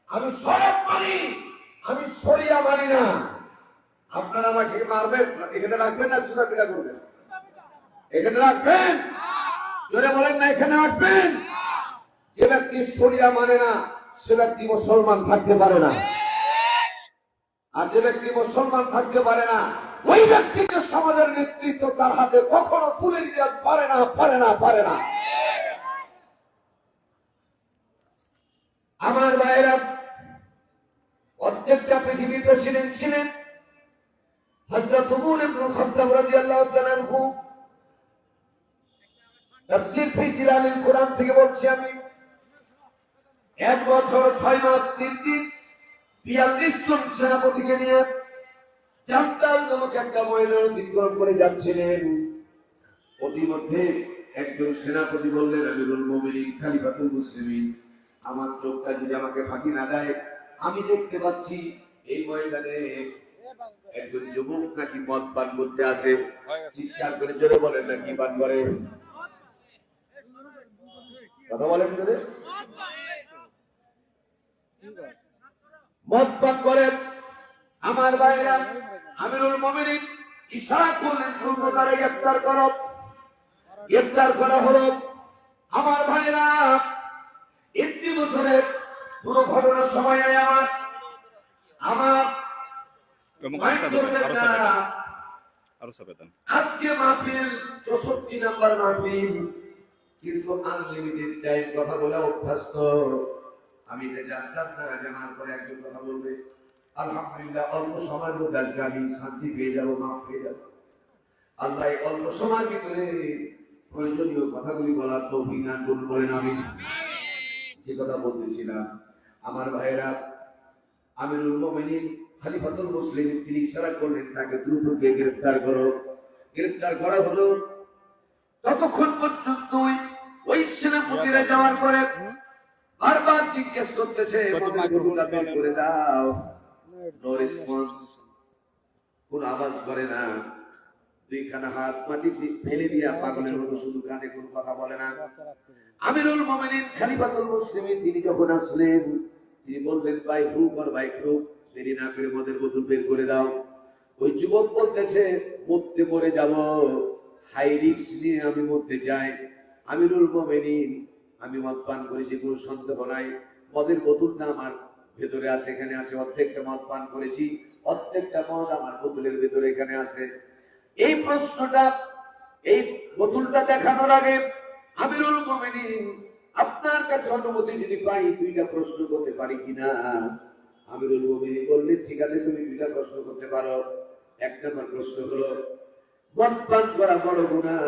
আমি সব মানি, আমি শরিয়া মানি না। আপনারা আমাকে মারবেন, এখানে রাখবেন না সুদা পিটা করবেন? এখানে রাখবেন? জোরে বলেন না, এখানে রাখবেন। যে ব্যক্তি শরিয়া মানে না সে ব্যক্তি মুসলমান থাকতে পারে না, আর যে ব্যক্তি মুসলমান থাকতে পারে না ওই ব্যক্তিকে সমাজের নেতৃত্ব তার হাতে কখনো তুলে দিতে পারে না, পারে না, পারে না। আমার ভাইয়েরা, অর্ধেকটা পৃথিবীর প্রেসিডেন্ট ছিলেন হযরত ওমর ইবনে খাত্তাব রাদিয়াল্লাহু তাআলা আনহু। তাফসীর ফি জিলালিল কোরআন থেকে বলছি আমি, 1 বছর 6 মাস 3 দিন 42 জন সেনাপতিকে নিয়ে জান্তাল নামক একটা ময়দান অতিক্রম করে যাচ্ছিলেন। অতিমধ্যে একজন সেনাপতি বললেন, আমিরুল মুমিনিন খলিফাতুল মুসলিমিন, আমার চোখটা যদি আমাকে ফাঁকি না দেয়, আমি দেখতে পাচ্ছি এই ময়দানে একজন যুবক নাকি মদ পান করতে আছে। চিৎকার করে জোরে বলেন না, কি পান করে? কথা বলেন জোরে। মদ পান করেন। আমার ভাইরা, আমিরুল মুমিনিন ইশারা করলেন, দ্রুততারে গ্রেফতার করো। গ্রেফতার করা হলো। আমার ভাইরা, 1 বছরের পুরো ঘটনার সময় আমার আজকে মাহফিল 64 নাম্বার মাহফিল, কিন্তু আনলিমিটেড টাইম কথা বলে অভ্যস্ত। আমি এটা জানতাম না, জানার পরে একজন কথা বলবে, আলহামদুলিল্লাহ অল্প সময়ের মধ্যে আজকে আমি শান্তি পেয়ে যাবো, মাফ পেয়ে যাবো। আল্লাহ অল্প সময়ের ভিতরে প্রয়োজনীয় কথাগুলি বলার তৌফিক দান করুন, বলেন আমিন। যে কথা বলতেছিলাম, আমার ভাইয়েরা, আমিরুল মুমিনিন খলিফাতুল মুসলিম তিনি ইশারা করলেন, তাকে দ্রুত গ্রেফতার করো। গ্রেফতার করা হলো। ততক্ষণ পর্যন্ত ওই সেনাপতিরা যাওয়ার পরে বারবার জিজ্ঞেস করতেছে, করে দাও, নো রেসপন্স, কোন আওয়াজ করে না। 2খানা হাত মাটি ফেলে দিয়া পাগলের মতো শুধু কানে কোন কথা বলে না। আমিরুল মুমিনিন খলিফাতুল মুসলিমিন তিনি যখন আসলেন, তিনি বললেন, ভাই হুক আর ভাই হুক, দেরি না করে মদের বোতল বের করে দাও। ওই যুবক বলতেছে, মরতে মরে যাব, হাই রিস্ক নিয়ে আমি মরতে যাই। আমিরুল মুমিনিন, আমি মদ পান করেছি, কোনো সন্দেহ নাই। মদের বোতলটা আমার ভেতরে আছে, এখানে আছে। অর্ধেকটা মদ পান করেছি, অর্ধেকটা মদ আমার বোতলের ভেতরে এখানে আছে। এই প্রশ্নটা, এই বোতলটা দেখানোর আগে আমিরুল মুমিনিন, আপনার কাছে অনুমতি যদি পাই 2টা প্রশ্ন করতে পারি কিনা? আমিরুল মুমিনিন বললেন, ঠিক আছে, তুমি 2টা প্রশ্ন করতে পারো। 1 নম্বর প্রশ্ন হলো, মদ পান করা বড় গুনাহ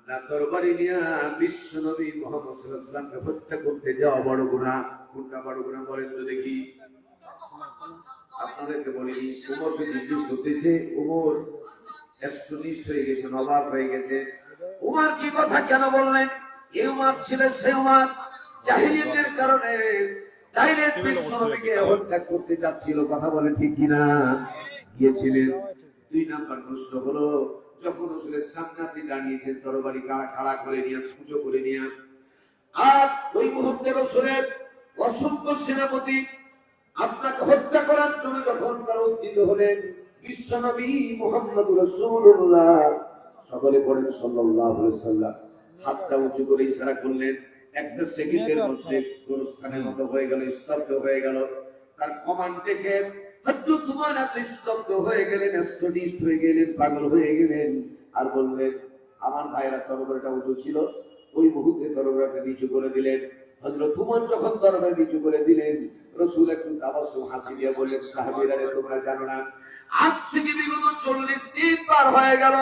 না তরবারি নিয়ে বিশ্ব নবী মুহাম্মদ সাল্লাল্লাহু আলাইহি ওয়াসাল্লামকে হত্যা করতে যাওয়া বড় গুনাহ? কোনটা বড় গুনাহ বলেন তো দেখি। আপনাদেরকে বলি, ওমরকে জিজ্ঞেস করতেছে, ওমর এস্টনিস্ট হয়ে গেছে, নবাব হয়ে গেছে। ওমর কি কথা কেন বললেন? এই ওমর ছিল সে ওমর জাহিলিয়াতের কারণে ডাইরেক্ট বিশ্ব নবীকে হত্যা করতে যাচ্ছিল। কথা বলেন ঠিক কিনা? গিয়েছিলেন। 2 নম্বর প্রশ্ন হলো, যখন রাসূলের সামনে আপনি দাঁড়িয়েছেন, তরবারি খাড়া করে নিয়ে, পুজো করে নিয়ে, আর ওই মুহূর্তে রাসূলের অসংখ্য সেনাপতি আপনাকে হত্যা করার জন্য যখন তারা উদ্যত হলেন, বিশ্বনবী মুহাম্মদুর রাসূলুল্লাহ, সকলে পড়েন সাল্লাল্লাহু আলাইহি ওয়াসাল্লাম, হাতটা উঁচু করে ইশারা করলেন। 1 সেকেন্ডের মধ্যে গোরস্থানের মতো হয়ে গেল, স্তব্ধ হয়ে গেল। তার কমান্ড থেকে হযরত উমর স্তব্ধ হয়ে গেলেন, স্টনিস্ট হয়ে গেলেন, পাগল হয়ে গেলেন। আর বললেন, আমার ভাইরা তরবারিটা উঁচু ছিল, ওই মুহূর্তে তরবারিটা নিচু করে দিলেন। হযরত উমর যখন তরবারি নিচু করে দিলেন, রাসূল একটু তাবাসসুম হাসি দিয়ে বললেন, সাহাবীরা, তোমরা জানো না, আজ থেকে বিগত 40 দিন পার হয়ে গেল,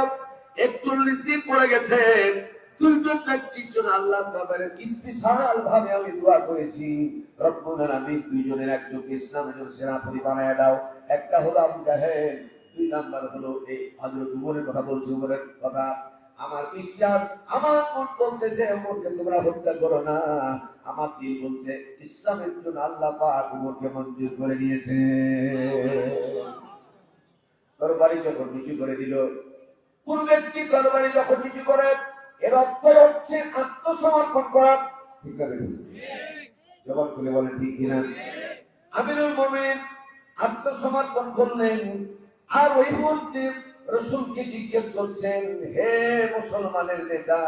41 দিন পড়ে গেছে, 2জন ব্যক্তির জন্য আল্লাহর দরবারে স্পেশাল ভাবে আমি দোয়া করেছি, রব্বুল আলামিন 2জনের একজনকে ইসলামের সেনাপতি বানায় দাও। একটা হলো আবু জাহেল, 2 নাম্বার হলো এই হযরত উমরের কথা বলছি, উমরের কথা। আমার বিশ্বাস, আমার মন বলতেছে উমরকে তোমরা হত্যা করো না, আমার দিল বলছে ইসলামের জন্য আল্লাহ পাক উমরকে মঞ্জুর করে নিয়েছে। তরবারি যখন নিচু করে দিল, কোন ব্যক্তি তরবারি যখন নিচু করে, এর অর্থ হচ্ছে আত্মসমর্পণ করা। ঠিক আছে, জবাব করে বলেন ঠিক কিনা? আমিরুল মুমিনিন আত্মসমর্পণ করলেন। আর ওই মুহূর্তে রাসূলকে জিজ্ঞেস করছেন, হে মুসলমানের নেতা,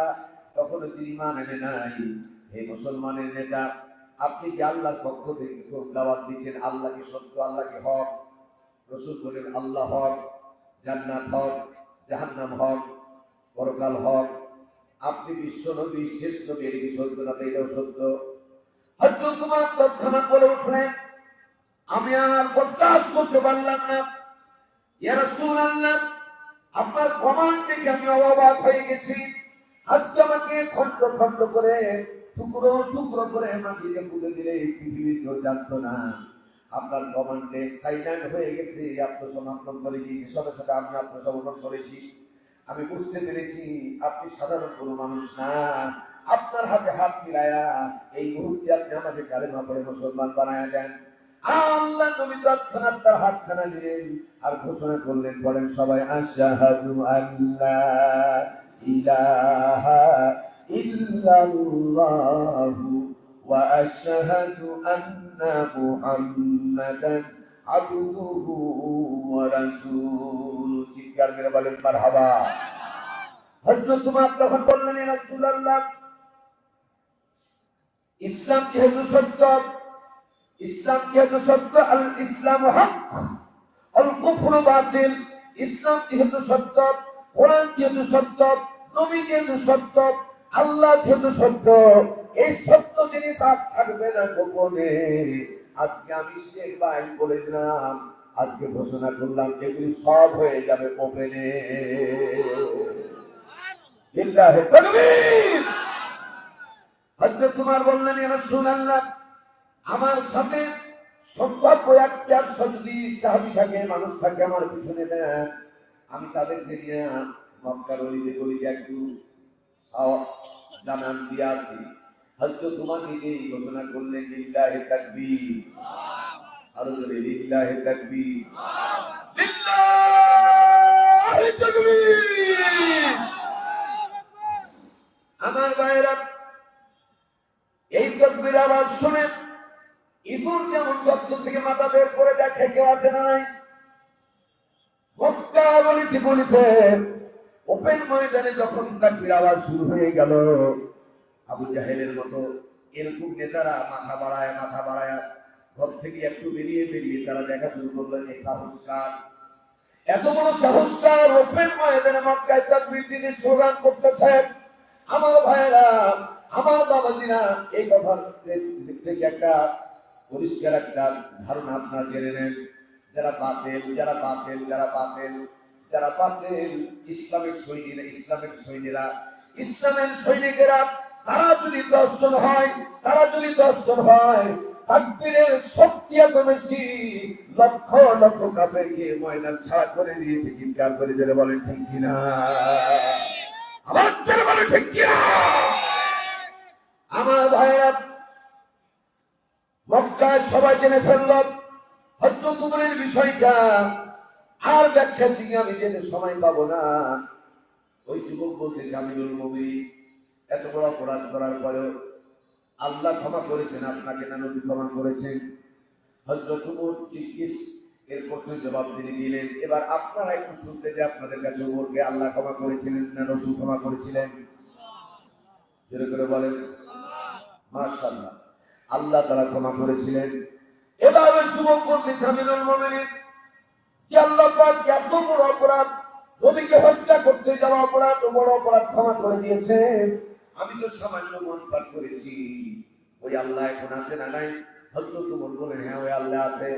তখন তিনি ঈমান এনে নাই, হে মুসলমানের নেতা, আপনি কি আল্লাহর পক্ষ থেকে দাওয়াত দিচ্ছেন? আল্লাহ কি সত্য, আল্লাহ কি হক? রাসূল বলেন, আল্লাহ হক, জান্নাত হক, জাহান্নাম হক, পরকাল হক। আপনি বিশ্ব নবী, শেষ নবী, এটা কি সত্য না? এটাও সত্য। হযরত উমর তৎক্ষণাৎ বলে উঠলেন, আমি আর বরদাস্ত করতে পারলাম না, ইয়া রাসূলুল্লাহ, আপনার কমান্ড দেখে আমি অবাক হয়ে গেছি। আজকে আমাকে খন্ড খন্ড করে, টুকরো টুকরো করে মাটিতে পুঁতে দিলে পৃথিবীর কেউ জানতো না। আপনার কমান্ডে সাইলেন্ট হয়ে গেছে, আত্মসমর্পণ করে দিয়েছি, সাথে সাথে আমি আত্মসমর্পণ করেছি। আমি বুঝতে পেরেছি আপনি সাধারণ কোনো মানুষ না। আপনার হাতে হাত মিলায়া এই মুহূর্তে আপনি আমাকে কালেমা পড়ে মুসলমান বানায়া দেন। আল্লাহ নবী তৎক্ষণাৎ তার হাতখানা নিলেন আর ঘোষণা করলেন, বলেন সবাই, আশহাদু আল্লা ইলাহা ইল্লাল্লাহু ওয়া আশহাদু আন্না মুহাম্মাদান আবদুহু ওয়া রাসূলুহু। চিৎকার করে বলেন মারহাবা। হযরত উমর তখন বললেন, ইয়া রাসূলুল্লাহ, ইসলাম যেহেতু সত্য, ইসলাম যেহেতু সত্য, আল ইসলাম হক আল কুফরু বাতিল, ইসলাম যেহেতু সত্য, কোরআন যেহেতু সত্য, নবী যেহেতু সত্য, আল্লাহ যেহেতু সত্য, এই সত্য জিনিস আর থাকবে না গোপনে। আজকে আমি শেখ ভাই বলে দিলাম, আজকে ঘোষণা করলাম, এগুলি সব হয়ে যাবে ওপেনে। লিল্লাহি তাকবীর। হযরত উমর বললেন, ইয়া রাসূলুল্লাহ, আমার সাথে সম্ভাব্য একটা যদি সাহাবী থাকে, মানুষ থাকে আমার পিছনে দেন, আমি তাদেরকে নিয়ে মক্কার অলিতে গলিতে একটু জানান দিয়ে আসি। হযরত উমর নিজেই ঘোষণা করলেন, লিল্লাহি তাকবীর। আরো জোরে, লিল্লাহি তাকবীর, লিল্লাহি তাকবীর। আমার ভাইরা, এই তাকবীর আওয়াজ শুনে ইঁদুর যেমন গর্ত থেকে মাথা বের করে দেখে কেউ আছে না নাই, মক্কা গলিতে গলিতে ওপেন ময়দানে যখন তাকবীর আওয়াজ শুরু হয়ে গেল, আবু জাহেলের মতো এরকম নেতারা মাথা বাড়ায় ঘর থেকে একটু বেরিয়ে তারা দেখা শুরু করলো, যে সাহসকার, এত বড় সাহসকার ওপেন ময়দানে মক্কায় তাকবীর দিতে স্লোগান করতেছেন। আমার ভাইয়েরা, আমার বাবাজিরা, এই কথা থেকে একটা পরিষ্কার একটা ধারণা আপনারা জেনে নেন, যারা বাতিল ইসলামের সৈনিকেরা, তারা যদি দর্শন হয়, তাকবীরের শক্তি এত বেশি, লক্ষ লক্ষ কাফেরকে ময়দান ছাড়া করে দিয়েছে। চিৎকার করে জেনে বলেন ঠিক কিনা? আমার জেনে বলেন ঠিক কিনা? আমার ভাইয়েরা, মক্কায় সবাই জেনে ফেলল হযরত উমরের বিষয়টা, আর ব্যাখ্যার দিকে আমি জেনে সময় পাবো না। ওই যুবক বলতেছে, আমিরুল মুমিনিন, এত বড় অপরাধ করার পরেও আল্লাহ ক্ষমা করেছেন আপনাকে না নবী ক্ষমা করেছেন? হযরত উমর জিজ্ঞেস এর প্রশ্নের জবাব তিনি দিলেন। এবার আপনারা একটু শুনতে যে আপনাদের কাছে উমরকে আল্লাহ ক্ষমা করেছিলেন না রাসূল ক্ষমা করেছিলেন? জোরে করে বলেন মাশাআল্লাহ। আল্লাহ তাআলা ক্ষমা করেছিলেন। এবার ওই যুবক বলতেছে, আমিরুল মুমিনিন, যে আল্লাহ পাক এত বড় অপরাধ, নবীকে হত্যা করতে যাওয়া অপরাধ, বড় অপরাধ ক্ষমা করে দিয়েছেন। আমি তো সামান্য মন পাঠ করেছি, ওই আল্লাহ এখন আছে না নাই? হযরত উমর বলেন, হ্যাঁ ওই আল্লাহ আছে,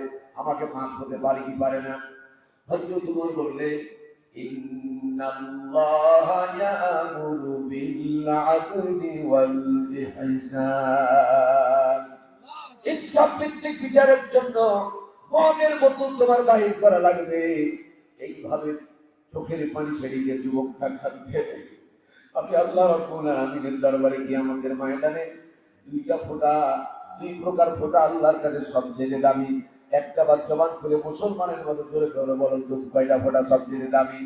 আমাকে মাফ করতে পারে কি পারে না? হযরত উমর বললেন, ইন্নাল্লাহা ইয়া'মুরু বিল আদলি ওয়াল ইহসান। ইনসাফ ভিত্তিক বিচারের জন্য মদের বোতল তোমার বাহির করা লাগবে। এইভাবে চোখের পানি ছেড়ে যুবকটা কাঁদবে। আপনি আল্লাহ রাব্বুল আলামিনের দরবারে কিয়ামতের ময়দানে দুই প্রকার ফোঁটা আল্লাহর কাছে সবচেয়ে দামি। একটা বার জবান করে মুসলমানের মতো জোরে করে বলেন তো, কয়টা ফোঁটা সবচেয়ে দামি?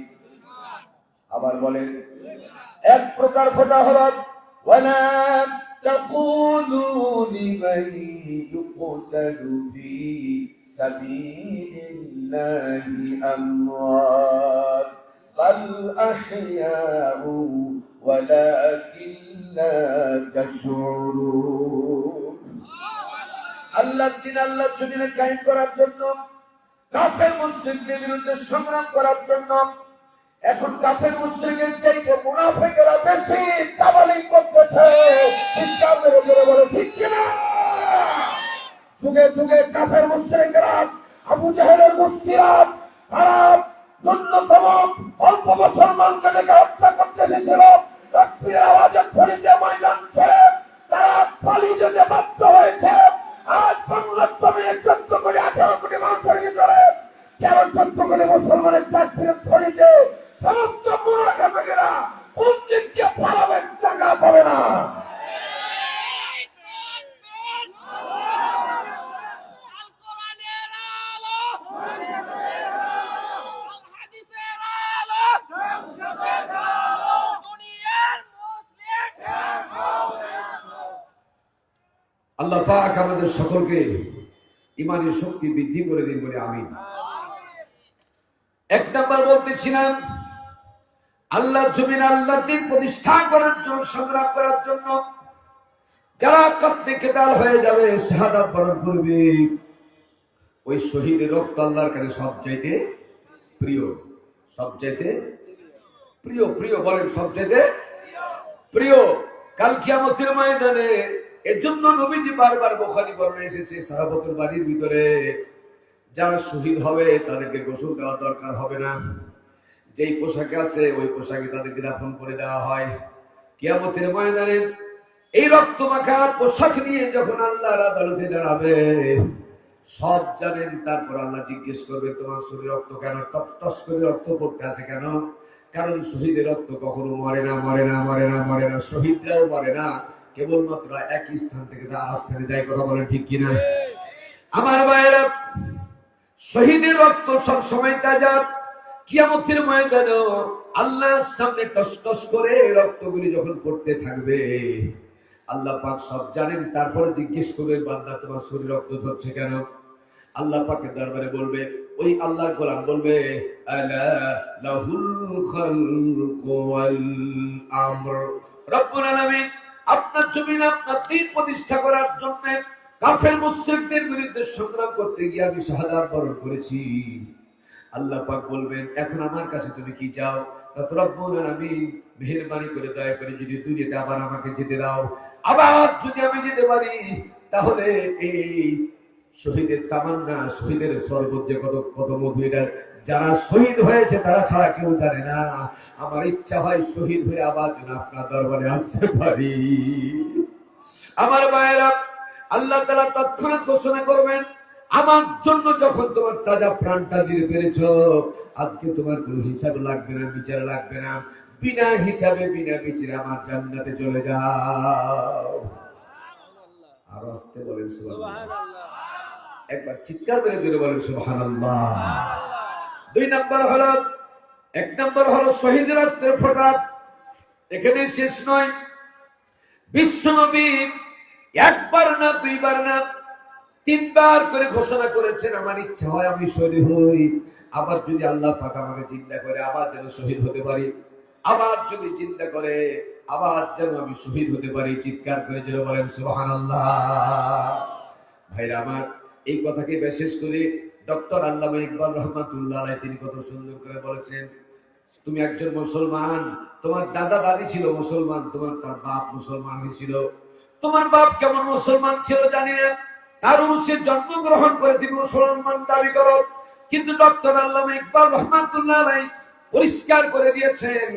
আবার বলেন, এক প্রকার ফোঁটা হলো ওয়ালা تقولوا لمن يقتل في سبيل الله أموات بل أحياء ولكن لا تشعرون আল্লাহ দিন আল্লাহ জমিনে কায়েম করার জন্য কাফের মুশরিকদের বিরুদ্ধে সংগ্রাম করার জন্য এখন কাফের মুশরিকের চাইতে মুনাফিকরা বেশি তাবালিগ করতেছে। ঠিক কাফের উপরে বলে ঠিক কিনা? যুগে যুগে কাফের মুশরিকরা আবু জাহেলের গোষ্ঠীরা তারা ন্যূনতম অল্প মুসলমানকে দেখে হত্যা করতে এসেছিল। তাকবীরের আওয়াজে ফরিদে ময়দান ছেড়ে তারা পালিয়ে যেতে বাধ্য হয়েছে। আজ বাংলার জমিনে 14 কোটি 18 কোটি মানুষের ভিতরে 13-14 কোটি মুসলমানের তাকবীরের ফরিদে সমস্ত মুনাফিকেরা কোন দিক দিয়ে পালাবেন? জায়গা পাবে না। আল্লাহ পাক আমাদের সকলকে ইমানি শক্তি বৃদ্ধি করে দিন বলে আমিন। এক নাম্বার বলতেছিলাম আল্লাহর জমিনে আল্লাহর দ্বীন প্রতিষ্ঠা করার জন্য সংগ্রাম করার জন্য যারা কাঁদতে কেতাল হয়ে যাবে, শাহাদাত বরণ করবে, ওই শহীদের রক্ত আল্লাহর কাছে সবচাইতে প্রিয়। সবচাইতে প্রিয়। প্রিয় বলেন সবচাইতে প্রিয়। কাল কিয়ামতের ময়দানে এর জন্য নবীজি বারবার বুখারী বর্ণনা এসেছে সাহাবাতুল বাড়ির ভিতরে যারা শহীদ হবে তাদেরকে গোসল দেওয়া দরকার হবে না। যেই পোশাকে আছে ওই পোশাকে তাদেরকে দাফন করে দেওয়া হয়। কিয়ামতের ময়দানে এই রক্ত মাখা পোশাক নিয়ে যখন আল্লাহর আদালতে দাঁড়াবে সব জানেন। তারপর আল্লাহ জিজ্ঞেস করবে তোমার শরীর রক্ত কেন টস টস করে রক্ত পড়তে আছে কেন? কারণ শহীদের রক্ত কখনো মরে না, মরে না, মরে না, মরে না। শহীদরাও মরে না, কেবলমাত্র একই স্থান থেকে তার আস্থানে যায়। কথা বলেন ঠিক কিনা? আমার ভাইয়েরা, শহীদের রক্ত সব সময় তাজা। কিয়ামতের ময়দানে আল্লাহর সামনে টস টস করে রক্তগুলি যখন পড়তে থাকবে আল্লাহ পাক সব জানেন। তারপরে জিজ্ঞেস করবে বান্দা তোমার শরীর রক্ত ঝরছে কেন? আল্লাহ পাকের দরবারে বলবে, ওই আল্লাহর গোলাম বলবে আলা লাহুল খালকু ওয়াল আমর। রব্বুল আলামিন আপনার জমিনে আপনার দ্বীন প্রতিষ্ঠা করার জন্য কাফের মুশরিকদের বিরুদ্ধে সংগ্রাম করতে গিয়ে আমি শাহাদাত বরণ করেছি। আল্লাহ পাক বলবেন এখন আমার কাছে তুমি কি চাও? রব্বুল আলামিন মেহেরবানি করে দয়া করে যদি দুনিয়াতে আবার আমাকে যেতে দাও, আবার যদি আমি যেতে পারি তাহলে এই শহীদের তামান্না, শহীদের শরবত যে কত কত মধু, এটা যারা শহীদ হয়েছে তারা ছাড়া কেউ জানে না। আমার ইচ্ছা হয় শহীদ হয়ে আবার যেন আপনার দরবারে আসতে পারি। আমার ভাইয়েরা, আল্লাহ তাআলা তৎক্ষণাৎ ঘোষণা করবেন আমার জন্য যখন তোমার তাজা প্রাণটা দিতে পেরেছ আজকে তোমার কোনো হিসাব লাগবে না, বিচার লাগবে না। বিনা হিসাবে বিনা বিচারে আমার জান্নাতে চলে যাও। আর আসতে বলেন সুবহানাল্লাহ। একবার চিৎকার করে জোরে বলেন সুবহানাল্লাহ। দুই নাম্বার হলো, এক নাম্বার হলো শহীদের রক্তের ফোঁটা। এখানে শেষ নয়। বিশ্বনবী একবার না, দুইবার না, 3 বার করে ঘোষণা করেছেন আমার ইচ্ছা হয় আমি শহীদ হই। আবার যদি আল্লাহ পাক আমাকে চিন্তা করে আবার যেন শহীদ হতে পারি, আবার যদি চিন্তা করে আবার যেন আমি শহীদ হতে পারি। চিৎকার করে যেন বলেন সুবহানাল্লাহ। ভাইরা আমার, এই কথাকে বিশেষ করে ডক্টর আল্লামা ইকবাল রহমাতুল্লাহ আলাইহি তিনি কত সুন্দর করে বলেছেন, তুমি একজন মুসলমান, তোমার দাদা দাদি ছিল মুসলমান, তার বাপ মুসলমান হয়েছিল। তোমার বাপ কেমন মুসলমান ছিল জানি না, তার অনুসারে জন্মগ্রহণ করে তুমি মুসলমান দাবি করো। কিন্তু ডক্টর আল্লামা ইকবাল রহমাতুল্লাহ আলাইহি পরিষ্কার করে দিয়েছেন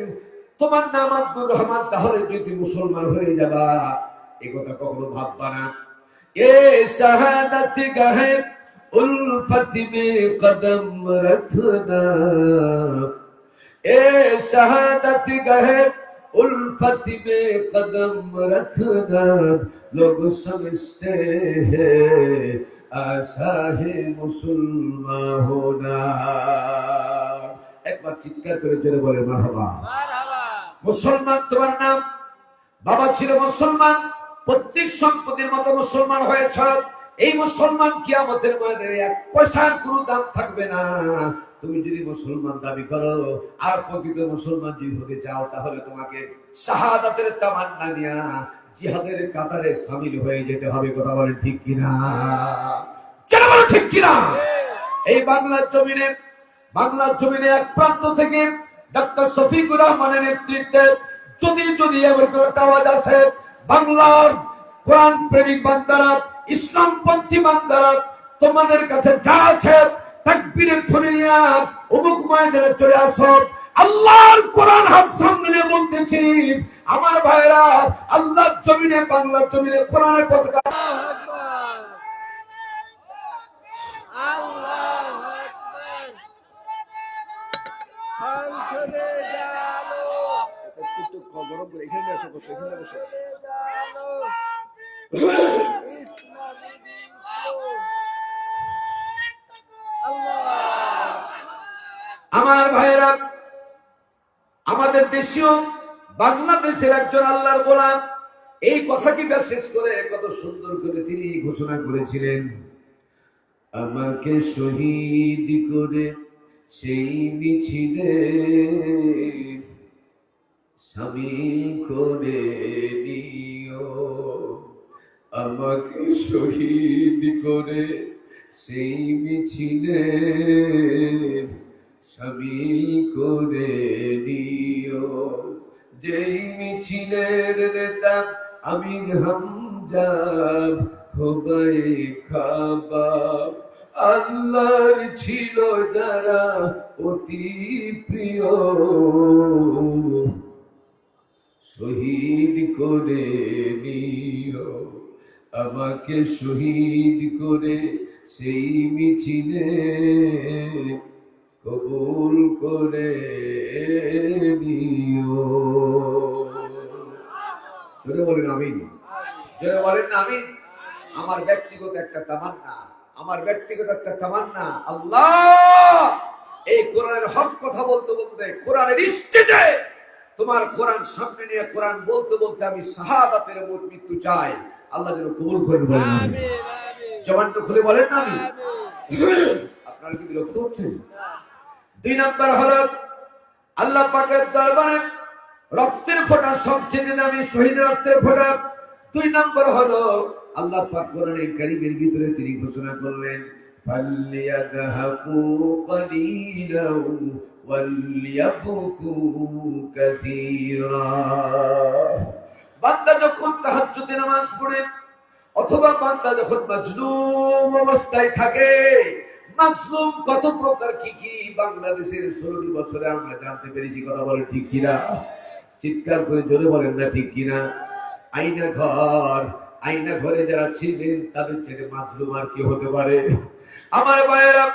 তোমার নাম আব্দুর রহমান, তাহলে যদি মুসলমান হয়ে যাবা এই কথা কখনো ভাববা না। এ শাহাদাত গাহে উলফত মে কদম রাখনা, এ শাহাদাত গাহে उल्फत में कदम रखना लोग समझते हैं आशा है मुसलमान होना। एक बार चिৎকার করে জোরে বলে মারহাবা। মুসলমান তোমার নাম, বাবা ছিল মুসলমান, পৈতৃক সম্পত্তির মতো মুসলমান হয়েছ, এই মুসলমান কিয়ামতের ময়দানে এক পয়সার কোনো দাম থাকবে না। তুমি যদি মুসলমান দাবি করো আর প্রকৃত মুসলমান যদি হতে চাও, তাহলে তোমাকে শাহাদাতের তামান্না নিয়া জিহাদের কাতারে শামিল হয়ে যেতে হবে। কথা বলেন ঠিক কিনা? যারা বলো ঠিক কিনা? এই বাংলার জমিনে এক প্রান্ত থেকে ডক্টর শফিকুর রহমানের নেতৃত্বে যদি এমন একটা আওয়াজ আসে, বাংলার কোরআন প্রেমিক বান্দারা, ইসলামপন্থী বান্দারা, তোমাদের কাছে যা আছে তাকবীরের ধ্বনি নিয়ে অমুক ময়দানে চলে আসো। আল্লাহর কোরআন হাত সামনে বলতেছি, আমার ভাইরা, আল্লাহর জমিনে, বাংলার জমিনে কোরআনের পতাকা। আমার ভাইরা, আমাদের দেশীয় বাংলাদেশের একজন আল্লাহর গোলাম এই কথাকে শেষ করে কত সুন্দর করে তিনি ঘোষণা করেছিলেন, আমাকে শহীদ করে সেই মিছিলে শামিল করে নিও, আমাকে শহীদ করে সেই মিছিলে শামিল করে নিও, যেই মিছিলের নেতা আমির হামজা খোবাই খাবাব, আল্লাহর ছিল যারা অতি প্রিয়, শহীদ করে নিও, আমাকে শহীদ করে সেই মিছিলে কবুল করে নিও। জোরে বলেন আমিন, জোরে বলেন না আমিন। আমার ব্যক্তিগত একটা তামান্না, আল্লাহ এই কোরআনের হক কথা বলতে বলতে, কোরআনের স্টেজে তোমার কোরআন সামনে নিয়ে কোরআন বলতে বলতে আমি শাহাদাতের মৃত্যু চাই। আল্লাহ যেন কবুল করেন, বলেন আমিন। জবানটা খুলে বলেন না আমিন। আপনারা কি বিরক্ত হচ্ছেন? 2 নম্বর হলো আল্লাহ পাকের দরবারে রক্তের ফোঁটা সবচেয়ে দামি, শহীদ রক্তের ফোঁটা। 2 নম্বর হলো আল্লাহ পাক কোরআনের কারীমের ভিতরে তিনি ঘোষণা করলেন, ফালইয়াদহাকু কলিলাও ওয়ালইয়াবকু কাসীরা। বান্দা যখন তাহাজ্জুদের নামাজ পড়ে অথবা বান্দা যখন মাজলুম অবস্থায় থাকে, মাজলুম কত প্রকার কি কি বাংলাদেশের 16 বছরে আমরা জানতে পেরেছি। কথা বলে ঠিক কিনা? চিৎকার করে জোরে বলেন না ঠিক কিনা? আয়না ঘরে যারা ছিলেন তাদের ছেলে মাজলুম আর কি হতে পারে? আমার ভাইয়েরা,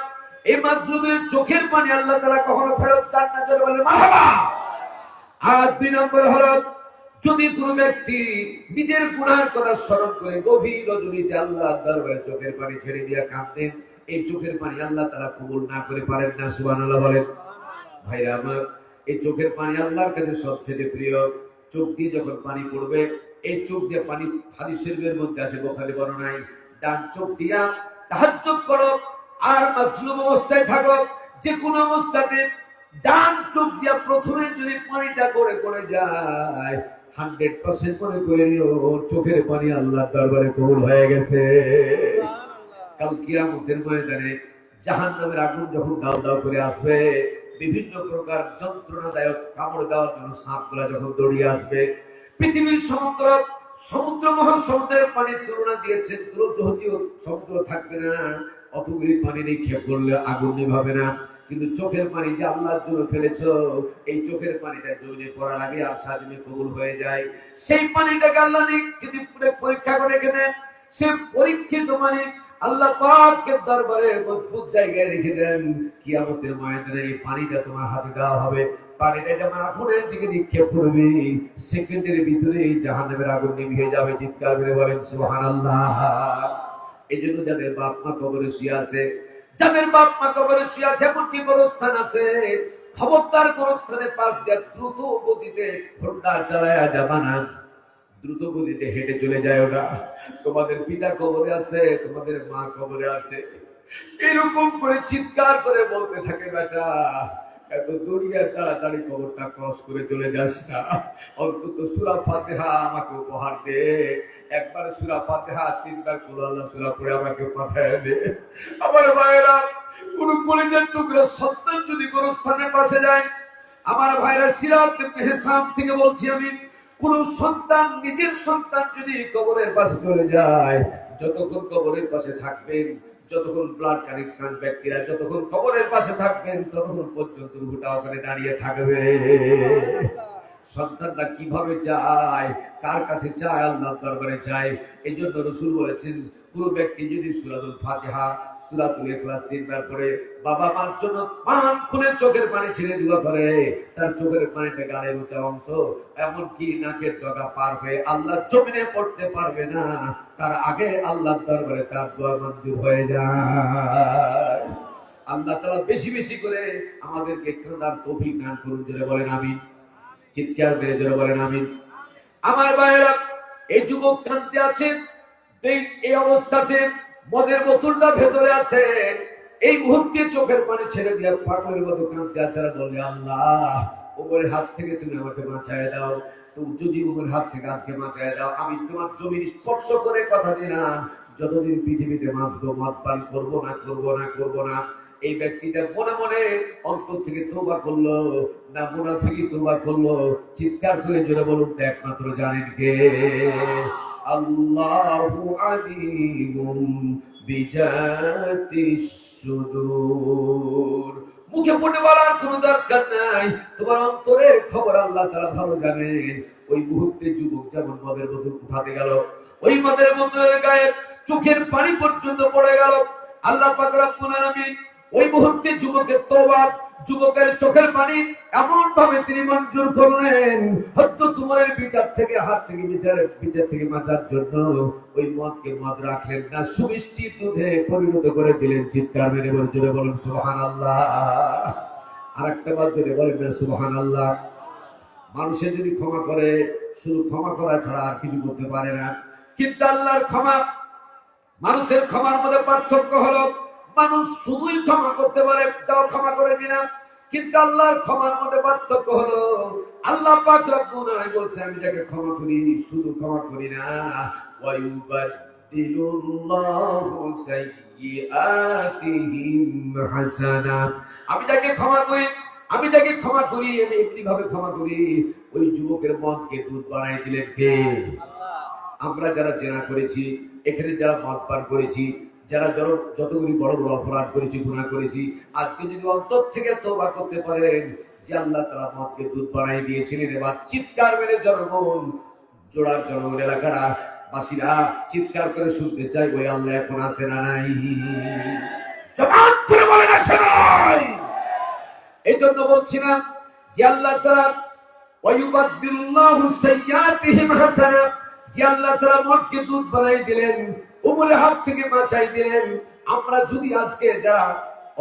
এই মাজলুমের চোখের পানি আল্লাহ তাআলা কখনো ফেরত দেন না, জোরে বলেন মারহাবা। আর 2 নম্বর হলো যদি কোনো ব্যক্তি নিজের গুনাহের কথা স্মরণ করে গভীর রজনীতে আল্লাহর দরবারে চোখের পানি ছেড়ে দিয়ে কাঁদেন, এই চোখের পানি আল্লাহ তাআলা কবুল না করে পারেন না? সুবহানাল্লাহ বলেন। ভাইরা আমার, এই চোখের পানি আল্লাহর কাছে সবচেয়ে প্রিয়। চোখ দিয়ে যখন পানি পড়বে, এই চোখ দিয়ে পানি, হাদিস শরীফের মধ্যে আছে, বুখারী বর্ণনায়, ডান চোখ দিয়া তাহাজ্জুদ করো আর মাজলুম অবস্থায় থাকো, যে কোনো অবস্থাতে ডান চোখ দিয়া প্রথমে যদি পানিটা পড়ে যায় 100% করে নিও চোখের পানি আল্লাহর দরবারে কবুল হয়ে গেছে। কাল কিয়ামতের ময়দানে জাহান্নামের আগুন যখন দাউ দাউ করে আসবে, বিভিন্ন প্রকার যন্ত্রণাদায়ক কামড় দেওয়ার জন্য সাপগুলা যখন দৌড়িয়ে আসবে, পৃথিবীর সমুদ্র মহাসমুদ্রের পানির তুলনা দিয়েছেন, যদিও সমুদ্র থাকবে না, অতগুলি পানি নিক্ষেপ করলে আগুন নিভাবে না, কিন্তু চোখের পানি যে আল্লাহর জন্য ফেলেছো, এই চোখের পানিটা জমিনে পড়ার আগে আর সাজমে কবুল হয়ে যায়। সেই পানিটাকে আল্লাহ যদি পরীক্ষা করে রেখে দেন, সে পরীক্ষিত মানে আল্লাহ পাকের দরবারে মজবুত জায়গায় রেখে দেন। কিয়ামতের ময়দানে এই পানিটা তোমার হাতে দেওয়া হবে। পানিটা যেমন আগুনের দিকে নিক্ষেপ করবে, সেকেন্ডের ভিতরে জাহান্নামের আগুন নিভিয়ে যাবে। চিৎকার করে বলেন সুবহানাল্লাহ। এই জন্য যাদের বাপ মা কবরে শুয়ে আছে, এমনকি গোরস্থান আছে, খবরদার গোরস্থানের পাশ দিয়ে দ্রুত গতিতে হোন্ডা চালায়া যাবা না। দ্রুত গতিতে হেঁটে চলে যায় ওরা, তোমাদের পিতা কবরে আছে, তোমাদের মা কবরে আছে। এরকম করে চিৎকার করে বলতে থাকে, বেটা এত দুনিয়ায় তাড়াতাড়ি কবরটা ক্রস করে চলে যাস না, অন্তত সূরা ফাতিহা আমাকে উপহার দে, একবার সূরা ফাতিহা 3 বার কুল আল্লাহ সূরা পড়ে আমাকে পাঠায় দে। আমার ভাইরা, কোন কলিজার টুকরা সন্তান যদি গোরস্থানের পাশে যায়, আমার ভাইরা সিরাত ইবনে হিসাম থেকে বলছি আমি, কোন সন্তান নিজের সন্তান যদি কবরের পাশে চলে যায়, যতক্ষণ কবরের পাশে থাকবেন, যতক্ষণ ব্লাড কানেকশন ব্যক্তিরা যতক্ষণ কবরের পাশে থাকবেন, ততক্ষণ পর্যন্ত রূহটা ওখানে দাঁড়িয়ে থাকবে। সন্তানটা কিভাবে চায়, কার কাছে চায়? আল্লাহর দরবারে চায়। এই জন্য রাসূল বলেছেন, কোন ব্যক্তি যদি সূরাতুল ফাতিহা, সূরাতুল ইখলাস 3 বার পড়ে বাবা মার জন্য পান খুলে চোখের পানি ছেড়ে দোয়া করে, তার চোখের পানিটা গালের উঁচা অংশ এমনকি নাকের ডগা পার হয়ে আল্লাহর জমিনে পড়তে পারবে না, তার আগে আল্লাহর দরবারে তার দোয়া মঞ্জুর হয়ে যায়। আল্লাহ তাআলা বেশি বেশি করে আমাদেরকে কাঁদার তৌফিক দান করুন। জোরে বলেন আমিন। চিৎকার করে জোরে বলেন আমিন। আমার ভাইরা, এই যুবক কাঁদতে আছে, এই অবস্থাতে মদের বোতলটা ভেতরে আছে, এই মুহূর্তে চোখের পানি ছেড়ে দিয়ে পাগলের মতো কাঁদতে আছে, আর বলে, আল্লাহ ওপরের হাত থেকে তুমি আমাকে বাঁচায় দাও। তুমি যদি ওপরের হাত থেকে আজকে বাঁচায় দাও, আমি তোমার জমির স্পর্শ করে কথা দিলাম, যতদিন পৃথিবীতে বাঁচবো মদ পান করবো না, করবো না, করবো না। এই ব্যক্তিটা মনে মনে অন্তর থেকে তওবা করলো না মুনাফিকি তওবা করলো? চিৎকার করে জোরে বলুন তো, একমাত্র জানেন কে? আল্লাহু আলিমুম বিজাতিস সুদূর। মুখে ফুটে বলার কোনো দরকার নাই, তোমার অন্তরের খবর আল্লাহ তাআলা ভালো জানেন। ওই মুহূর্তে যুবক যেমন মদের বোতল উঠাতে গেল, ওই মদের বোতলের গায়ে চোখের পানি পর্যন্ত পড়ে গেল। আল্লাহ পাক রব্বুল আলামিন ওই মুহূর্তে যুবকের তওবা, যুবকের চোখের পানি এমন ভাবে তিনি মঞ্জুর করলেন, হয়তো তোমার বিচার থেকে হাত থেকে বিচার থেকে বাঁচার জন্য ওই মদকে মদ রাখলেন না, সুমিষ্টি দুধে পরিণত করে দিলেন। চিৎকার মেরে বলে জোরে বলেন সুবহানাল্লাহ। আরেকটা বার জোরে বলেন না সুবহানাল্লাহ। মানুষের যদি ক্ষমা করে, শুধু ক্ষমা করা ছাড়া আর কিছু করতে পারে না, কিন্তু আল্লাহর ক্ষমা, মানুষের ক্ষমার মধ্যে পার্থক্য হলো, মানুষ শুধুই ক্ষমা করতে পারে, যাও ক্ষমা করে দিলাম, কিন্তু আল্লাহর ক্ষমার মধ্যে পার্থক্য হলো, আল্লাহ পাক রব্বুল আলামিন বলছেন, আমি যাকে ক্ষমা করি শুধু ক্ষমা করি না, ওয়া ইউবাদদিলুল্লাহু সাইয়্যাতিহিম হাসানাত। আমি যাকে ক্ষমা করি, আমি যাকে ক্ষমা করি, আমি এমনি ভাবে ক্ষমা করি। ওই যুবকের মদকে দুধ বানাই দিলেন কে? আমরা যারা জেনা করেছি, এখানে যারা মদ পান করেছি, যারা যতগুলি বড় বড় অপরাধ করেছি, গুনাহ করেছি, আজকে যদি অন্তর থেকে তওবা করতে পারেন যে আল্লাহ তাআলা মদকে দুধ বানাই দিয়েছিলেন, এবার চিৎকার মেরে জনগণ, জোড়ার জনগণ এলাকারা বাসীরা চিৎকার করে শুনতে চাই, ওই আল্লাহ এখন আছে না নাই? জবান খুলে বলেন আছে নাই? এই জন্য বলছিলাম যে আল্লাহ তাআলা ওয়ায়ুবাদদিলুল্লাহু সাইয়্যাতিহিম হাসানাত, যে আল্লাহ তাআলা মদকে দুধ বানাই দিলেন, উমরের হাত থেকে বাঁচাই দিলেন। আমরা যদি আজকে যারা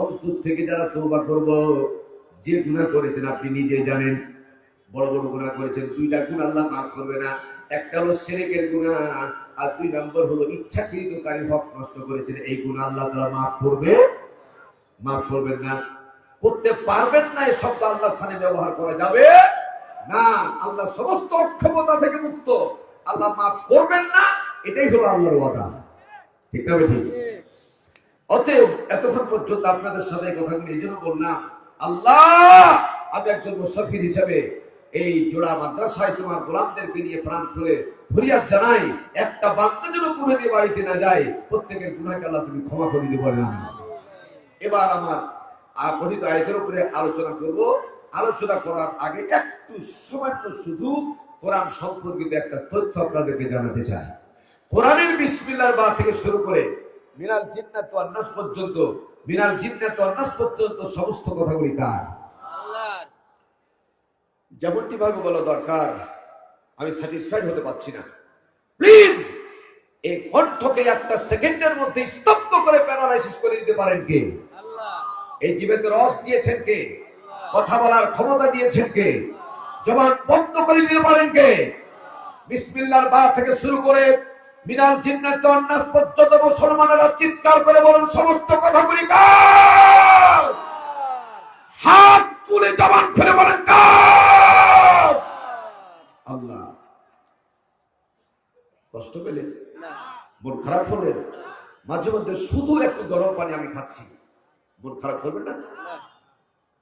অন্তর থেকে যারা তওবা করব, যে গুনাহ করেছেন আপনি নিজেই জানেন, বড় বড় গুনাহ করেছেন, 2টা গুনাহ আল্লাহ মাফ করবে না। একটা হলো শিরকের গুনাহ, আর 2 নম্বর হলো ইচ্ছাকৃতকারী হক নষ্ট করেছেন, এই গুনাহ আল্লাহ তাআলা মাফ করবে? মাফ করবেন না, করতে পারবেন না। এই শব্দ আল্লাহর সামনে ব্যবহার করা যাবে না। আল্লাহ সমস্ত অক্ষমতা থেকে মুক্ত, আল্লাহ মাফ করবেন না, এটাই হলো আল্লাহর ওয়াদা। ঠিক না ঠিক? অতএব এতক্ষণ পর্যন্ত আপনাদের সাথে কথাগুলো এই জন্য বললাম, আল্লাহ আমি একজন মুসাফির হিসেবে এই জোড়া মাদ্রাসায় তোমার গোলামদেরকে নিয়ে প্রাণ করে ফরিয়াদ জানাই, একটা বান্দা যেন গুনাহ নিয়ে বাড়িতে না যায়, প্রত্যেকের গুনাহকে আল্লাহ তুমি ক্ষমা করে দিতে পারেন। এবার আমার কথিত আয়াতের উপরে আলোচনা করব। আলোচনা করার আগে একটু সামান্য শুধু কোরআন সম্পর্কিত একটা তথ্য আপনাদেরকে জানাতে চাই। কোরআনের বিসমিল্লাহর বা থেকে শুরু করে মিনাল জিন্নাত ওয়ান নাস পর্যন্ত, মিনাল জিন্নাত ওয়ান নাস পর্যন্ত সমস্ত কথাগুলি কার? আল্লাহর। যেমনটি ভাবে বলা দরকার, আমি স্যাটিসফাইড হতে পারছি না। প্লিজ এই কণ্ঠকে একটা সেকেন্ডের মধ্যে স্তব্ধ করে প্যারালাইসিস করে দিতে পারেন কে? আল্লাহ। এই জীবনে রস দিয়েছেন কে? কথা বলার ক্ষমতা দিয়েছেন কে? জবান বন্ধ করে দিতে পারেন কে? বিসমিল্লাহর বা থেকে শুরু করে মিনাল জিন্নাত ওয়ান নাস পর্যন্ত মুসলমানেরা চিৎকার করে বলেন, সমস্ত কথাগুলি কার? হাত তুলে জবান খুলে বলেন কার? আল্লাহ। কষ্ট পেলেন? মন খারাপ করলেন? মাঝে মধ্যে শুধু একটু গরম পানি আমি খাচ্ছি, মন খারাপ করবেন না?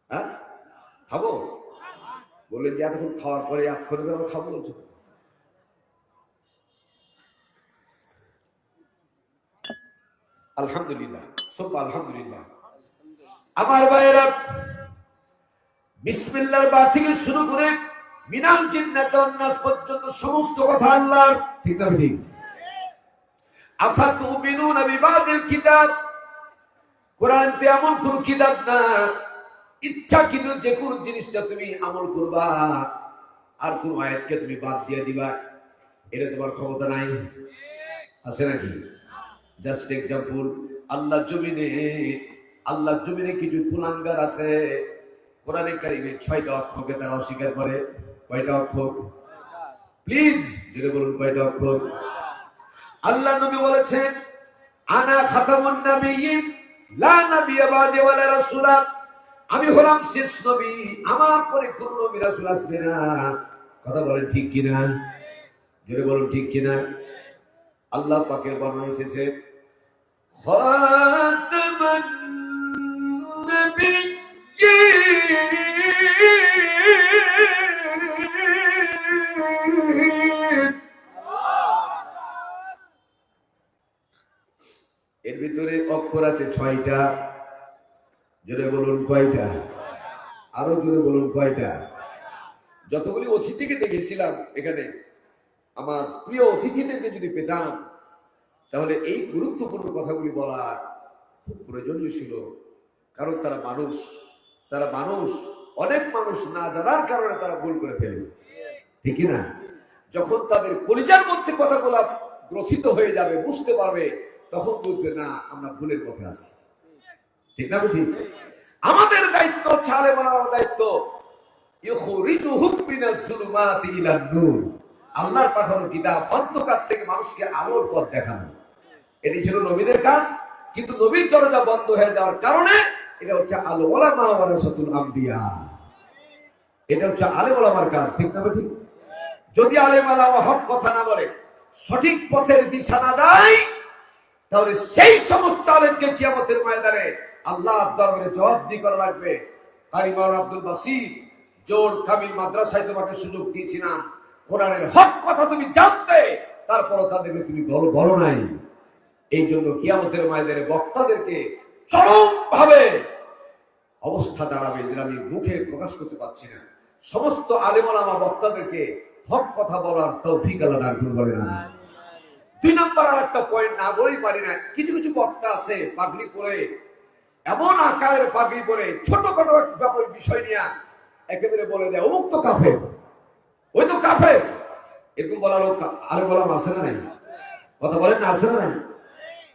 হ্যাঁ, খাবো বললেন যে এতক্ষণ খাওয়ার পরে এক করে খাবো বলছো। আলহামদুলিল্লাহ, সব আলহামদুলিল্লাহ। আমার ভাইয়েরা, বিসমিল্লাহর বা থেকে শুরু করে মিনাল জিন্নাত ওয়ান নাস পর্যন্ত সমস্ত কথা আল্লাহর। ঠিক না ঠিক? আফাতুমিনুনা বিবাদিল কিতাব, কোরআন তো এমন কোন কিতাব না ইচ্ছা কিন্তু যে কোন জিনিসটা তুমি আমল করবা আর কোন আয়াতকে তুমি বাদ দিয়ে দিবা, এটা তোমার ক্ষমতা নাই, আছে নাকি? জাস্ট এক্সাম্পল, আল্লাহর জমিনে কিছু কুলাঙ্গার আছে, কোরআনে কারিমে 6টা অক্ষরকে তারা অস্বীকার করে। কয়টা অক্ষর? প্লিজ জেনে বলুন, কয়টা অক্ষর? আল্লাহ নবী বলেছেন, আনা খাতামুন নাবিয়্যিন লা নাবিয়্যা বাদি ওয়ালা রাসূলা, আমি হলাম শেষ নবী, আমার পরে কোন নবী রাসূল আসবে না। কথা বলেন ঠিক কিনা? জেনে বলুন ঠিক কিনা? আল্লাহ পাকের বর্ণনা এসেছে, খাতামুন নাবিয়্যিন, এর ভিতরে অক্ষর আছে 6টা। জোরে বলুন কয়টা? আরো জোরে বলুন কয়টা? যতগুলি অতিথিকে দেখেছিলাম এখানে, আমার প্রিয় অতিথিদেরকে যদি পেতাম তাহলে এই গুরুত্বপূর্ণ কথাগুলি বলার খুব প্রয়োজনীয় ছিল। কারণ তারা মানুষ, অনেক মানুষ না জানার কারণে তারা ভুল করে ফেলে, ঠিক না? যখন তাদের কলিজার মধ্যে কথাগুলো গ্রথিত হয়ে যাবে, বুঝতে পারবে, তখন বুঝবে না আমরা ভুলের পথে আছি। ঠিক না বুঝি? আমাদের দায়িত্ব, ছালে বলার দায়িত্ব, ইখরিজুহুম মিনাজ যুলুমাতি ইলান নূর, আল্লাহর পাঠানো কিতাব অন্ধকার থেকে মানুষকে আলোর পথ দেখানো। এটি ছিল নবীদের কাজ, কিন্তু নবীর দরজা বন্ধ হয়ে যাওয়ার কারণে এটা হচ্ছে আল উলামা ওয়ারাসাতুল আম্বিয়া, এটা হচ্ছে আলেম ওলামার কাজ। ঠিক না ঠিক? যদি আলেম ওলামা হক কথা না বলে, সঠিক পথের দিশা না দেয়, তাহলে সেই সমস্ত আলেমকে কিয়ামতের ময়দানে আল্লাহর দরবারে জবাবদিহি করা লাগবে। কারি মাওলানা আব্দুল বাসির জোর কামিল মাদ্রাসায় তোমাকে সুযোগ দিয়েছিলাম, কোরআনের হক কথা তুমি জানতে, তারপরও তাদেরকে তুমি বলো নাই। এই জন্য কিয়ামতের ময়দানে বক্তাদেরকে চরম ভাবে অবস্থা দাঁড়াবে, যেটা আমি মুখে প্রকাশ করতে পারছি না। সমস্ত আলেম ওলামা বক্তাদেরকে হক কথা বলার তৌফিক আল্লাহ দান করবেন না। 2 নম্বর আর একটা পয়েন্ট না বলেই পারি না, কিছু কিছু বক্তা আছে পাগড়ি পরে, এমন আকারের পাগড়ি পরে ছোটখাটো ব্যাপার বিষয় নিয়ে একেবারে বলে দেয় অমুক তো কাফের, ওই তো কাফের, এরকম বলা লোক আলেম ওলামা আছে না নাই? কথা বলেন না, আছে না নাই?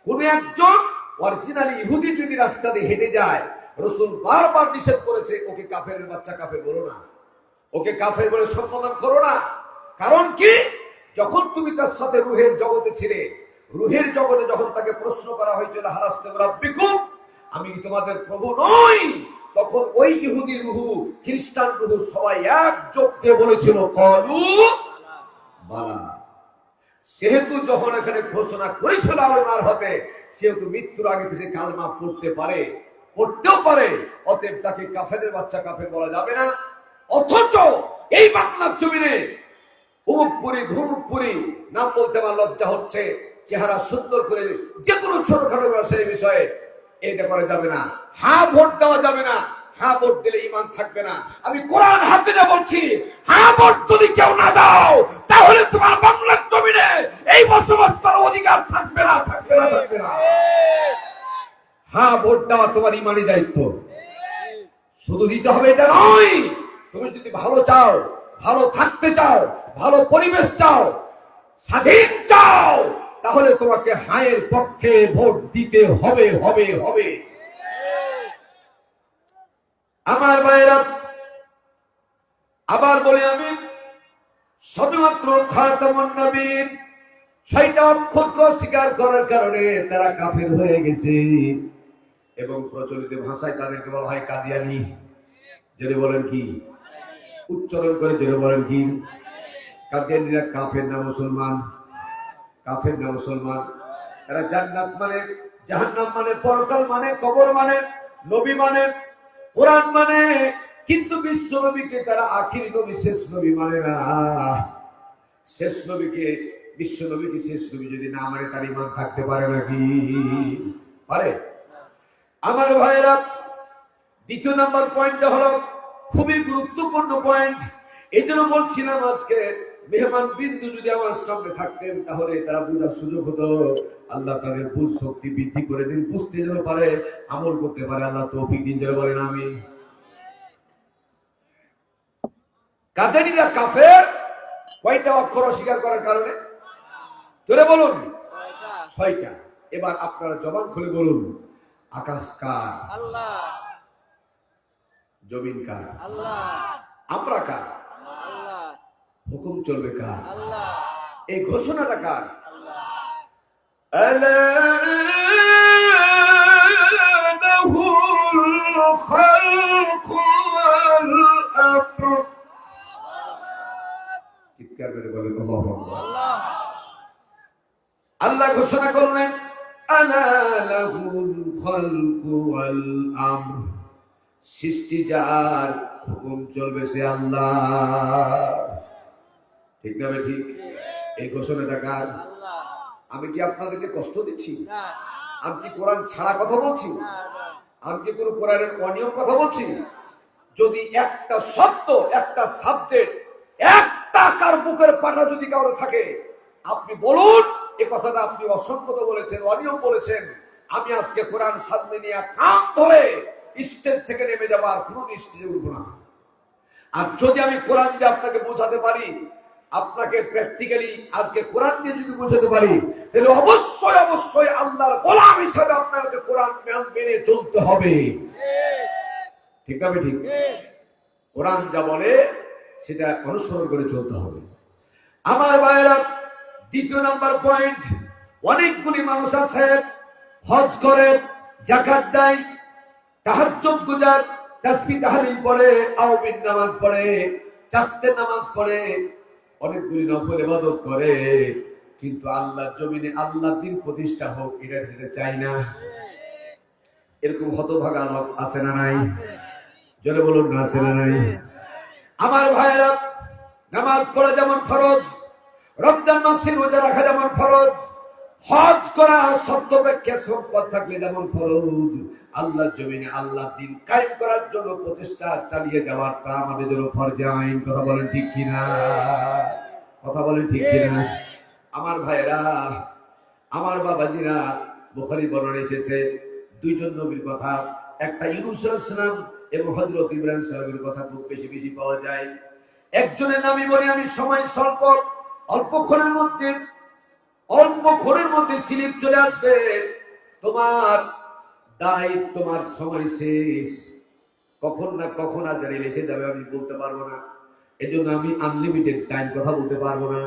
কোন একজন অরিজিনালি ইহুদি যদি রাস্তা দিয়ে হেঁটে যায়, রাসূল বারবার নিষেধ করেছে, ওকে কাফেরের বাচ্চা কাফের বলো না, ওকে কাফের বলে সম্বোধন করো না। কারণ কি? যখন তুমি তার সাথে রুহের জগতে ছিলে, রুহের জগতে যখন তাকে প্রশ্ন করা হয়েছিল, হালাস্তুম রাব্বিকুম, আমি কি তোমাদের প্রভু নই, তখন ওই ইহুদি রুহু, খ্রিস্টান রুহু সবাই একযোগে বলেছিল কলু বালা। সেহেতু যখন এখানে ঘোষণা করেছিল আলেমার হতে, সেহেতু মৃত্যুর আগে সে কালমা পড়তেও পারে, অতএব তাকে কাফেরের বাচ্চা কাফের বলা যাবে না। অথচ এই বাংলার জমিনে উমুকপুরি ধুমুকপুরি নাম বলতে আমার লজ্জা হচ্ছে, চেহারা সুন্দর করে যে কোনো ছোটখাটো ব্যবসায়ী বিষয়ে এটা করা যাবে না। হ্যাঁ ভোট দেওয়া যাবে না, হ্যাঁ ভোট দিলে ঈমান থাকবে না। আমি কোরআন হাতে নিয়ে বলছি, হ্যাঁ ভোট যদি কেউ না দাও, তাহলে তোমার বাংলার জমিনে এই বসবাস করার অধিকার থাকবে না। হ্যাঁ ভোট দেওয়া তোমার ঈমানি দায়িত্ব, শুধু দিতে হবে এটা নয়। তুমি যদি ভালো চাও, ভালো থাকতে চাও, ভালো পরিবেশ চাও, স্বাধীন চাও, তাহলে তোমাকে হায়ের পক্ষে ভোট দিতে হবে। আমার ভাইরা, আবার বলি আমি, শুধুমাত্র খাতামুন নবীন 6টা অক্ষরকে অস্বীকার করার কারণে তারা কাফের হয়ে গেছে। এবং প্রচলিত ভাষায় তাদেরকে বলা হয় কাদিয়ানি। জেনে বলেন কি? উচ্চারণ করে জেনে বলেন কি? কাদিয়ানিরা কাফের না মুসলমান? কাফের না মুসলমান? এরা জান্নাত মানে, জাহান্নাম মানে, পরকাল মানে, কবর মানে, নবী মানে, কোরআন মানে, কিন্তু বিশ্ব নবীকে তারা আখিরি নবী, শেষ নবী মানে না। শেষ নবীকে, বিশ্ব নবীকে শেষ নবী যদি না মানে তার ঈমান থাকতে পারে নাকি? পারে? আমার ভাইয়েরা, দ্বিতীয় নাম্বার পয়েন্টটা হলো খুবই গুরুত্বপূর্ণ পয়েন্ট। এই জন্য বলছিলাম আজকে মেহমান বিন্দু যদি আমার সামনে থাকতেন তাহলে তারা বুঝার সুযোগ হতো। আল্লাহ তাদের বুঝ শক্তি বৃদ্ধি করে দিন, বুঝতে যেন পারে, আমল করতে পারে। আল্লাহ তৌফিক দিন, যেন বলেন আমিন। কাদিয়ানীরা কাফের কয়টা অক্ষর অস্বীকার করার কারণে? জোরে বলুন। 6টা। এবার আপনারা জবান খুলে বলুন, আকাশ কার? আল্লাহ। জমিন কার? আল্লাহ। আমরা কার? আল্লাহ। হুকুম চলবে কার? আল্লাহ। এই ঘোষণাটা কার? আল্লাহ। লাহুল খালকু ওয়াল আমর। চিৎকার করে বলেন আল্লাহু আকবার। আল্লাহ ঘোষণা করলেন, আলা লাহুল খালকু ওয়াল আমর। সৃষ্টি যার, হুকুম চলবে সে আল্লাহ। ঠিক না ঠিক? এই ঘোষণাটা কার? আল্লাহ। আমি কি আপনাদেরকে কষ্ট দিচ্ছি? না। আমি কি কোরআন ছাড়া কথা বলছি? না। আমি কি কোনো কোরআনের অনিয়ম কথা বলছি? যদি একটা শব্দ, একটা সাবজেক্ট, একটা কার বুকের পাটা যদি কারো থাকে, আপনি বলুন এই কথাটা আপনি অসংগত বলেছেন, অনিয়ম বলেছেন। আমি আজকে কোরআন সামনে নিয়ে কান ধরে স্টেজ থেকে নেমে যাবার কোনো স্টেজে উঠবো না। আর যদি আমি কোরআন দিয়ে আপনাকে বোঝাতে পারি, আপনাকে প্র্যাকটিক্যালি আজকে কোরআন দিয়ে যদি বোঝাতে পারি, তাহলে অবশ্যই অবশ্যই আল্লাহর গোলাম হিসাবে আপনাকে কোরআন মেনে চলতে হবে। ঠিক না ঠিক? কোরআন যা বলে সেটা অনুসরণ করে চলতে হবে। আমার ভাইয়েরা, দ্বিতীয় নাম্বার পয়েন্ট, অনেকগুলি মানুষ আছে হজ করে, যাকাত দেয়, তাহাজ্জুদ গুজার, তাসবিহ তাহলিল পড়ে, আওয়ামিন নামাজ পড়ে, চাস্তের নামাজ পড়ে, অনেকগুলি নফল ইবাদত করে, কিন্তু আল্লাহর জমিনে আল্লাহর দ্বীন প্রতিষ্ঠা হোক এটা সেটা চাই না। এরকম হতভাগা লোক আছে না নাই? জোরে বলুন না, আছে না নাই? আমার ভাইয়েরা, নামাজ পড়া যেমন ফরজ, রমজান মাসে রোজা রাখা যেমন ফরজ, হজ করা সত্যপেক্ষে সম্পদ থাকলে যেমন ফরজ, আল্লাহর জমিনে আল্লাহর দ্বীন কায়েম করার জন্য প্রচেষ্টা চালিয়ে যাওয়াটা আমাদের জন্য ফরজে আইন। কথা বলেন ঠিক কিনা? কথা বলেন ঠিক কিনা? আমার ভাইয়েরা, আমার বাবাজিরা, বুখারী বর্ণনা এসেছে দুইজন নবীর কথা, একটা ইউনূস আলাইহিস সালাম এবং হযরত ইব্রাহিম সালামের কথা খুব বেশি বেশি পাওয়া যায়। একজনের নামই বলি আমি, সময় স্বল্প, অল্পক্ষণের মধ্যে স্লিপ চলে আসবে, তোমার দায়িত্ব, তোমার সময় শেষ, কখন না কখন আজানিল এসে যাবে আমি বলতে পারবো না। এজন্য আমি আনলিমিটেড টাইম কথা বলতে পারবো না।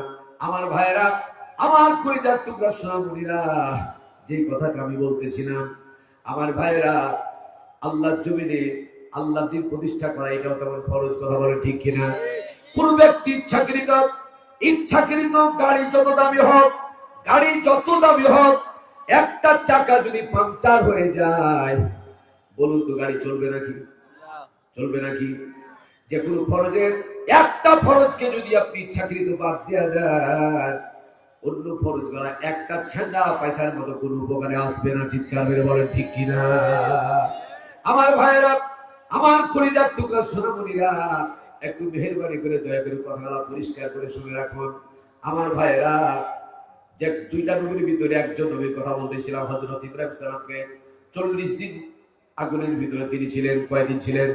আমার ভাইয়েরা, আমার কলিজার টুকরা সোনামণিরা, যে কথাটা আমি বলতেছিলাম, আমার ভাইয়েরা, আল্লাহর জমিনে আল্লাহর দ্বীন প্রতিষ্ঠা করা এটাও তেমন ফরজ। কথা বলে ঠিক কিনা? কোন ব্যক্তি ইচ্ছাকৃত গাড়ি যত দামি হোক, একটা চাকা যদি পাংচার হয়ে যায়, বলুন তো গাড়ি চলবে নাকি? চলবে নাকি? যে কোনো ফরজের একটা ফরজকে যদি আপনি ইচ্ছাকৃত বাদ দেওয়া যায়, অন্য ফরজ গুলা একটা ছেঁদা পয়সার মতো কোনো উপকারে আসবে না। চিৎকার মেরে বলেন ঠিক কিনা? আমার ভাইয়েরা, আমার কলিজার টুকরা সোনামণিরা, একটু মেহেরবানি করে দয়া করে কথাগুলো পরিষ্কার করে শুনে রাখুন। আমার ভাইয়েরা, যে দুইটা নবীর ভিতরে একজন নবীর কথা বলতেছিলাম, হযরত ইব্রাহিম সালামকে 40 দিন আগুনের ভিতরে তিনি ছিলেন। কয়দিন ছিলেন?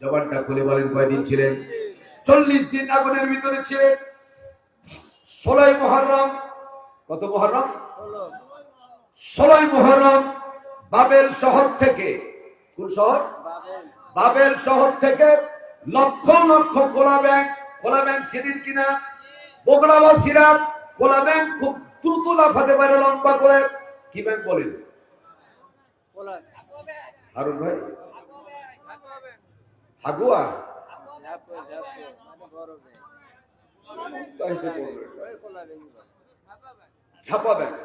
জবানটা খুলে বলেন, কয়দিন ছিলেন? 40 দিন আগুনের ভিতরে ছিলেন। 16 মুহররম, কত মুহররম? 16 মুহররম বাবেল শহর থেকে, কোন শহর? বাবেল শহর থেকে লক্ষ লক্ষ গোলা ব্যাগ খোলা ব্যাংক চেনেন কিনা? বগুড়াবাসীরা খোলা ব্যাংক খুব দ্রুত লাফাতে পারে লম্বা করে। কি ব্যাংক বলেন হারুন ভাই? হাগুয়া ঝাপা ব্যাংক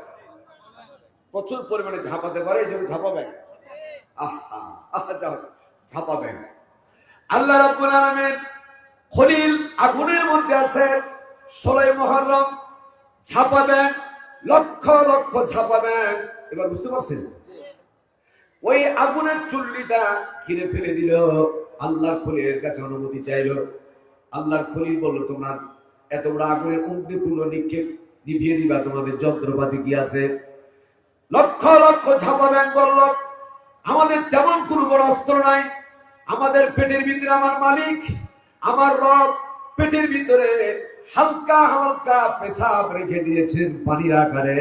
প্রচুর পরিমাণে ঝাপাতে পারে, এই জন্য ঝাপা ব্যাংক। ঝাপা ব্যাংক। আল্লাহ রাব্বুল আলামিন খলিল আগুনের মধ্যে আছে 16 মুহররম ঝাপা ব্যাংক, লক্ষ লক্ষ ঝাপা ব্যাংক। এবার বুঝতে পারছেন? ওই আগুনের চুল্লিটা ঘিরে ফেলে দিল। আল্লাহর খলিলের কাছে অনুমতি চাইল। আল্লাহর খলিল বলল, তোমরা এত বড় আগুনের অগ্নিকুণ্ড নিক্ষেপ নিভিয়ে দিবা, তোমাদের যন্ত্রপাতি কি আছে? লক্ষ লক্ষ ঝাপা ব্যাংক বলল, আমাদের তেমন কোনো বড় অস্ত্র নাই। আমাদের পেটের ভিতরে আমার মালিক, আমার রব পেটের ভিতরে হালকা হালকা পেশাব রেখে দিয়েছেন পানির আকারে।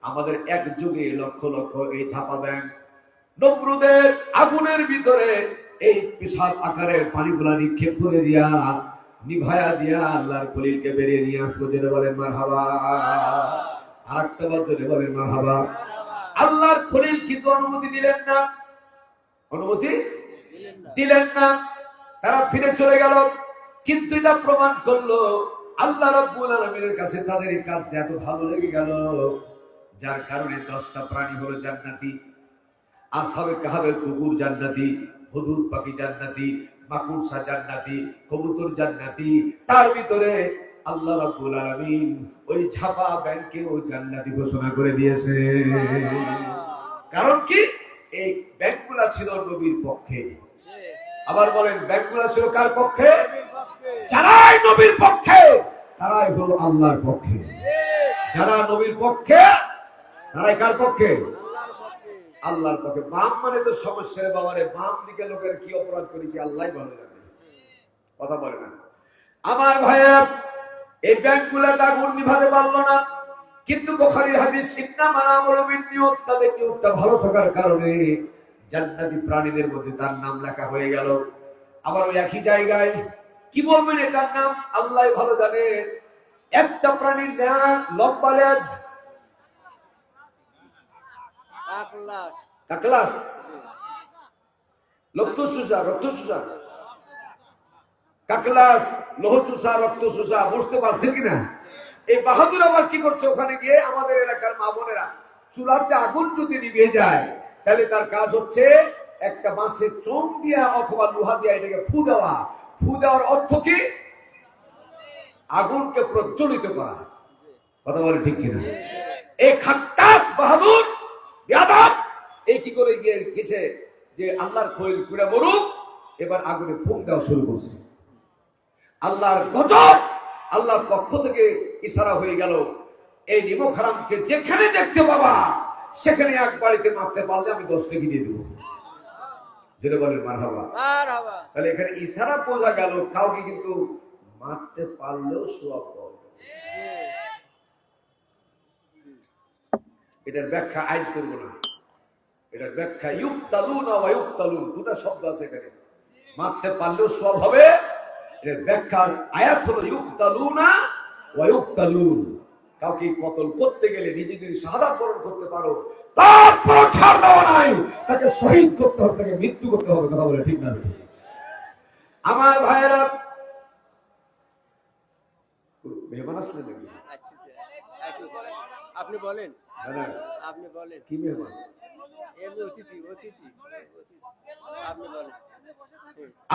আমাদের এক যুগে লক্ষ লক্ষ এই ঝাপা ব্যাংক নমরুদের আগুনের ভিতরে এই পেশাব আকারের পানিগুলা নিক্ষেপ করে দিয়া নিভায়া দিয়া আল্লাহর খলিলকে বেরিয়ে নিয়ে আসলো। যেটা বলেন মারহাবা। আরেকটা বার যদি বলেন মারহাবা। আল্লাহর খলিল কিন্তু অনুমতি দিলেন না, অনুমতি দিলেন না। তারা ফিরে চলে গেল। কিন্তু এটা প্রমাণ করলো আল্লাহ রাব্বুল আলামিনের কাছে তাদের এই কাজটা এত ভালো লেগে গেল, যার কারণে 10টা প্রাণী হলো জান্নাতি। আসহাবে কাহাবের কুকুর জান্নাতি, হুদুদ পাখি জান্নাতি, মাকুড়সা জান্নাতি, কবুতর জান্নাতি। তার ভিতরে আল্লাহ রাব্বুল আলামিন ওই ঝাপা ব্যাংকেও জান্নাতি ঘোষণা করে দিয়েছে। কারণ কি? এই ব্যাংকগুলা ছিল নবীর পক্ষে। আবার বলেন, ব্যাংকগুলা ছিল কার পক্ষে? যারাই নবীর পক্ষে তারাই হলো আল্লাহর পক্ষে। যারা নবীর পক্ষে তারাই কার পক্ষে? আল্লাহর পক্ষে। বাম মানে তো সমস্যা বাবারে। বাম দিকে লোকের কি অপরাধ করেছে আল্লাহই ভালো জানে। কথা বলে না আমার ভাইয়া। এই ব্যাংকগুলা আগুন নিভাতে পারলো না, কিন্তু বুখারীর হাদিস ইন্নামা আমালু বিন্নিয়াত, তাদের নিয়তটা ভালো থাকার কারণে জান্নাতি প্রাণীদের মধ্যে তার নাম লেখা হয়ে গেল। আবার ওই একই জায়গায় কি বলবেন এটার নাম আল্লাহই ভালো জানে। একটা প্রাণীর লম্বা লেজ, কাকলাস, রক্তচুষা, রক্তচুষা, কাকলাস, লোহচুষা, রক্তচুষা। বুঝতে পারছেন কিনা? এই বাহাদুর আবার কি করছে? ওখানে গিয়ে আমাদের এলাকার মা বোনেরা চুলাতে আগুন যদি নিভে যায় তাহলে তার কাজ হচ্ছে একটা বাঁশের চোঙ দিয়া অথবা লোহা দিয়া এটাকে ফু দেওয়া। ফু দেওয়ার অর্থ কি? আগুনকে প্রজ্বলিত করা। কথা বলে ঠিক কিনা? এই খাক্কাস বাহাদুর বেয়াদব এই কি করে গেছে যে আল্লাহর খলিল পুড়ে মরুক, এবার আগুনে ফুঁক দেওয়া শুরু করছে। আল্লাহর গজব আল্লাহর পক্ষ থেকে ইশারা হয়ে গেল, এই নিমক হারামকে যেখানে দেখতে পাবা সেখানে এক বাড়িতে মারতে পারলে আমি 10 টাকা দিয়ে দেবো। যেটা বলেন মারহাবা। তাহলে এখানে ইশারা বোঝা গেল কাউকে কিন্তু মারতে পারলেও সওয়াব পাবে। এটার ব্যাখ্যা আজ করবো না। এটার ব্যাখ্যা ইউক্তালুনা ওয়া ইউক্তালুন, দুটো শব্দ আছে এখানে। মারতে পারলেও সওয়াব হবে। এর ব্যাখ্যা আয়াত হলো ইউক্তালুনা ওয়া ইউক্তালুন। কাউকে কতল করতে গেলে নিজে যদি শাহাদাত বরণ করতে পারো তারপর ছাড় দেওয়া নাই, তাকে শহীদ করতে হবে, তাকে মৃত্যু করতে হবে। কথা বলে ঠিক না? আমার ভাইয়েরা, মেহমান আসলে নাকি? আপনি বলেন, আপনি বলেন। কি মেহমান? অতিথি, অতিথি, আপনি বলেন।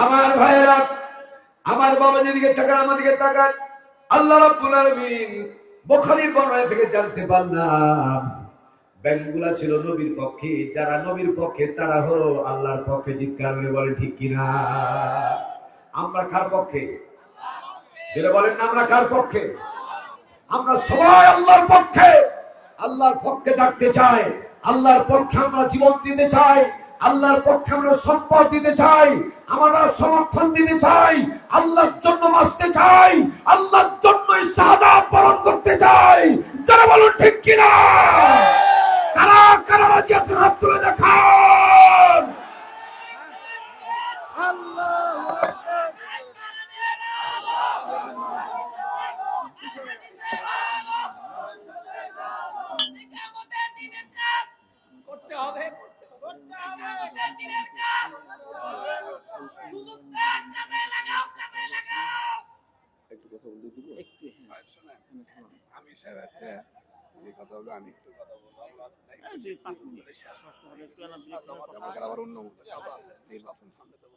আমার ভাইয়েরা, আমার বাবা যেদিকে তাকান আমার দিকে তাকান। আল্লাহ রাব্বুল আলামিন বুখারীর বর্ণনা থেকে জানতে পারলাম ব্যাংকগুলা ছিল নবীর পক্ষে। যারা নবীর পক্ষে তারা হলো আল্লাহর পক্ষে। চিৎকার করে বলেন ঠিক কিনা? আমরা কার পক্ষে? যেটা বলেন না, আমরা কার পক্ষে? আমরা সবাই আল্লাহর পক্ষে। আল্লাহর পক্ষে থাকতে চাই, আল্লাহর পক্ষে আমরা জীবন দিতে চাই, আল্লাহর পক্ষে আমরা সম্পদ দিতে চাই, আমরা সমর্থন দিতে চাই, আল্লাহর জন্য বাঁচতে চাই, আল্লাহর জন্য শাহাদাত বরণ করতে চাই। যারা বলুন ঠিক কিনা? কারা কারা রাজি আছেন হাত তুলে দেখান। আল্লাহু আকবার। কথা হলো আমি একটু কথা বলবো যে 5 মিনিট শেষ হবে একটু না দিলে আমাদের আবার অন্য নির্বাচন সামনে দেবো